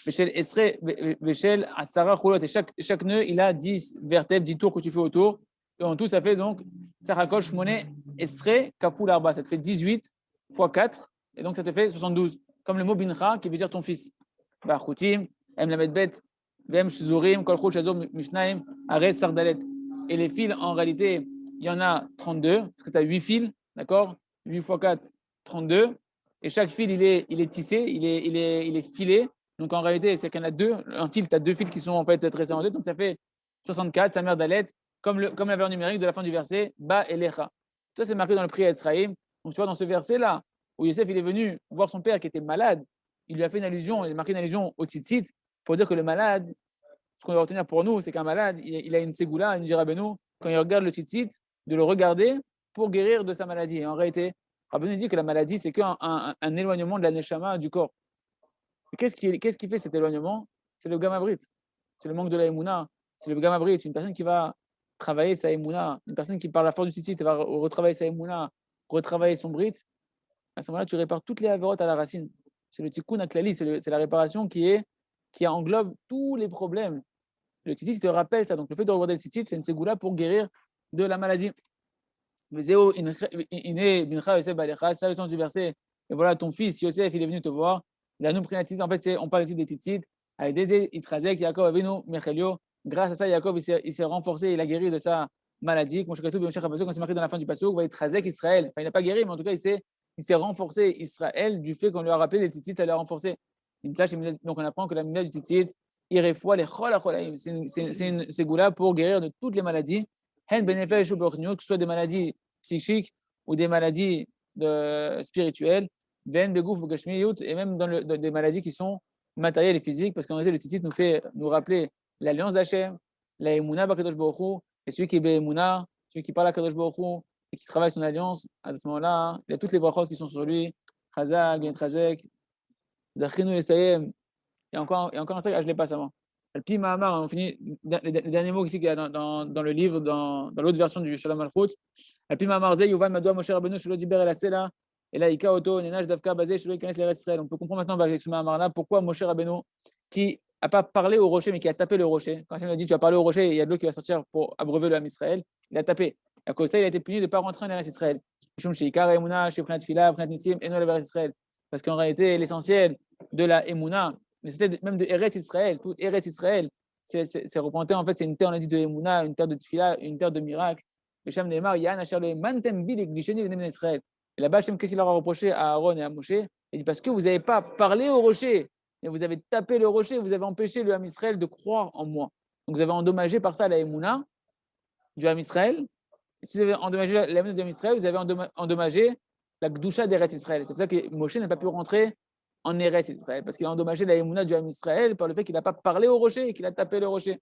Beshel Esre, Beshel Asara Chuliot, et chaque nœud, il a 10 vertèbres, 10 tours que tu fais autour. Et en tout, ça fait donc Sarakol Shmoné Esre Kaful Arba. Ça te fait 18 fois 4. Et donc, ça te fait 72. Comme le mot Bincha qui veut dire ton fils. Bachoutim, Em Lamedbet, Vem Shzurim, Kol Chol Shazom Mishnaim, Ares Sardalet. Et les fils, en réalité, il y en a 32, parce que tu as 8 fils, d'accord 8 fois 4, 32. Et chaque fil, il est tissé, il est filé. Donc, en réalité, c'est qu'il y en a deux. Un fil, tu as 2 fils qui sont en fait tressés en deux. Donc, ça fait 64, sa mère Dalet. Comme la valeur numérique de la fin du verset, Ba et Lecha. Ça, c'est marqué dans le prix Etzraïm. Donc, tu vois, dans ce verset-là, où Yosef il est venu voir son père qui était malade, il lui a fait une allusion, il a marqué une allusion au tzitzit pour dire que le malade, ce qu'on doit retenir pour nous, c'est qu'un malade, il a une ségoula, une Rabbeinu, quand il regarde le tzitzit, de le regarder pour guérir de sa maladie. Et en réalité, Rabbeinu dit que la maladie, c'est qu'un éloignement de la neshama du corps. Et qu'est-ce qui fait cet éloignement? C'est le gamabrit, c'est le manque de la émouna, c'est le gamabrit, une personne qui va travailler sa émouna, une personne qui par la force du tzitzit va retravailler sa émouna, retravailler son brit, à ce moment-là, tu répares toutes les avérotes à la racine. C'est le tikkun aklali, c'est la réparation qui englobe tous les problèmes. Le tzitzit te rappelle ça. Donc, le fait de regarder le tzitzit, c'est une ségoula pour guérir de la maladie. Ça, le sens du verset. Et voilà, ton fils, Yosef, il est venu te voir. La nous pris la tzitzit. En fait, on parle ici des tzitzit. Avec des itrazek, Yaakov avinu mechelio. Grâce à ça, Yaakov, il s'est renforcé, il a guéri de sa maladie. Comme c'est marqué dans la fin du passage, itrazek Israël. Enfin, il n'a pas guéri, mais en tout cas, il s'est renforcé Israël du fait qu'on lui a rappelé les tzitzit, ça l'a renforcé. Donc on apprend que la mila du tzitzit, irefoua les chol acholaim, c'est une ségoula pour guérir de toutes les maladies, hen benefesh ou que ce soit des maladies psychiques ou des maladies spirituelles, ven begouf ou gashmiyut, et même des maladies qui sont matérielles et physiques, parce qu'en réalité le tzitzit nous fait nous rappeler l'alliance d'Hachem, la emuna bakadosh baruch Hu, et celui qui est be'emuna, celui qui parle à kadosh baruch Hu, et qui travaille son alliance, à ce moment-là, il y a toutes les brachot qui sont sur lui. Chazak, Gentrazek, Zachinu Esayem. Et encore un sac, je ne l'ai pas ça. Alpi Mahamar, on finit les derniers mots ici qu'il y a dans le livre, dans l'autre version du Shalom Malchut. Alpi Mahamar Zeh, Yuvan Madoua Moshe Rabbeinu, Shelo Diber El Asela, et là, Ika Oto, Nenaj Davka Bazé, Shelo Ikanes l'Eretz Israël. On peut comprendre maintenant avec ce Mahamar-là pourquoi Moshe Rabbeinu, qui n'a pas parlé au rocher, mais qui a tapé le rocher. Quand il a dit, tu vas parler au rocher, il y a de l'eau qui va sortir pour abreuver le Ham Israël, il a tapé. À cause de ça, il a été puni de ne pas rentrer en Eretz Israël. Parce qu'en réalité, l'essentiel de la Emouna, l'essentiel même de Eretz Israël, tout Eretz Israël, c'est représenté, en fait, c'est une terre, on a dit, de Emouna, une terre de Tfila, une terre de miracle. Et là-bas, Hachem, qu'est-ce qu'il leur a reproché à Aaron et à Moshe? Il dit, parce que vous n'avez pas parlé au rocher, et vous avez tapé le rocher, vous avez empêché le Ham Israël de croire en moi. Donc vous avez endommagé par ça la Emouna du Ham Israël. si vous avez endommagé la Emunah d'Am Israël, vous avez endommagé la Gdusha d'Eretz Israël. C'est pour ça que Moshe n'a pas pu rentrer en Eretz Israël, parce qu'il a endommagé la Emunah du Am Israël par le fait qu'il n'a pas parlé au rocher et qu'il a tapé le rocher.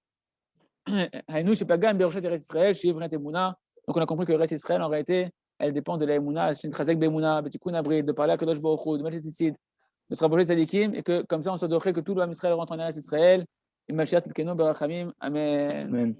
Haïnou, c'est pas Gam, Berochet Eretz Israël, chez Evret Emunah. Donc on a compris que Eretz Israël, en réalité, elle dépend de la Emunah, c'est une Chazek Bemunah, Betikun Abrid, de parler à Kadosh Baruch Hu, de mettre les tzitzit, de se rapprocher de Sadikim, et que comme ça on se doit que tout le Am Israël rentre en Eretz Israël. Et Mashiach Tzidkenu Berachamim. Amen. Amen.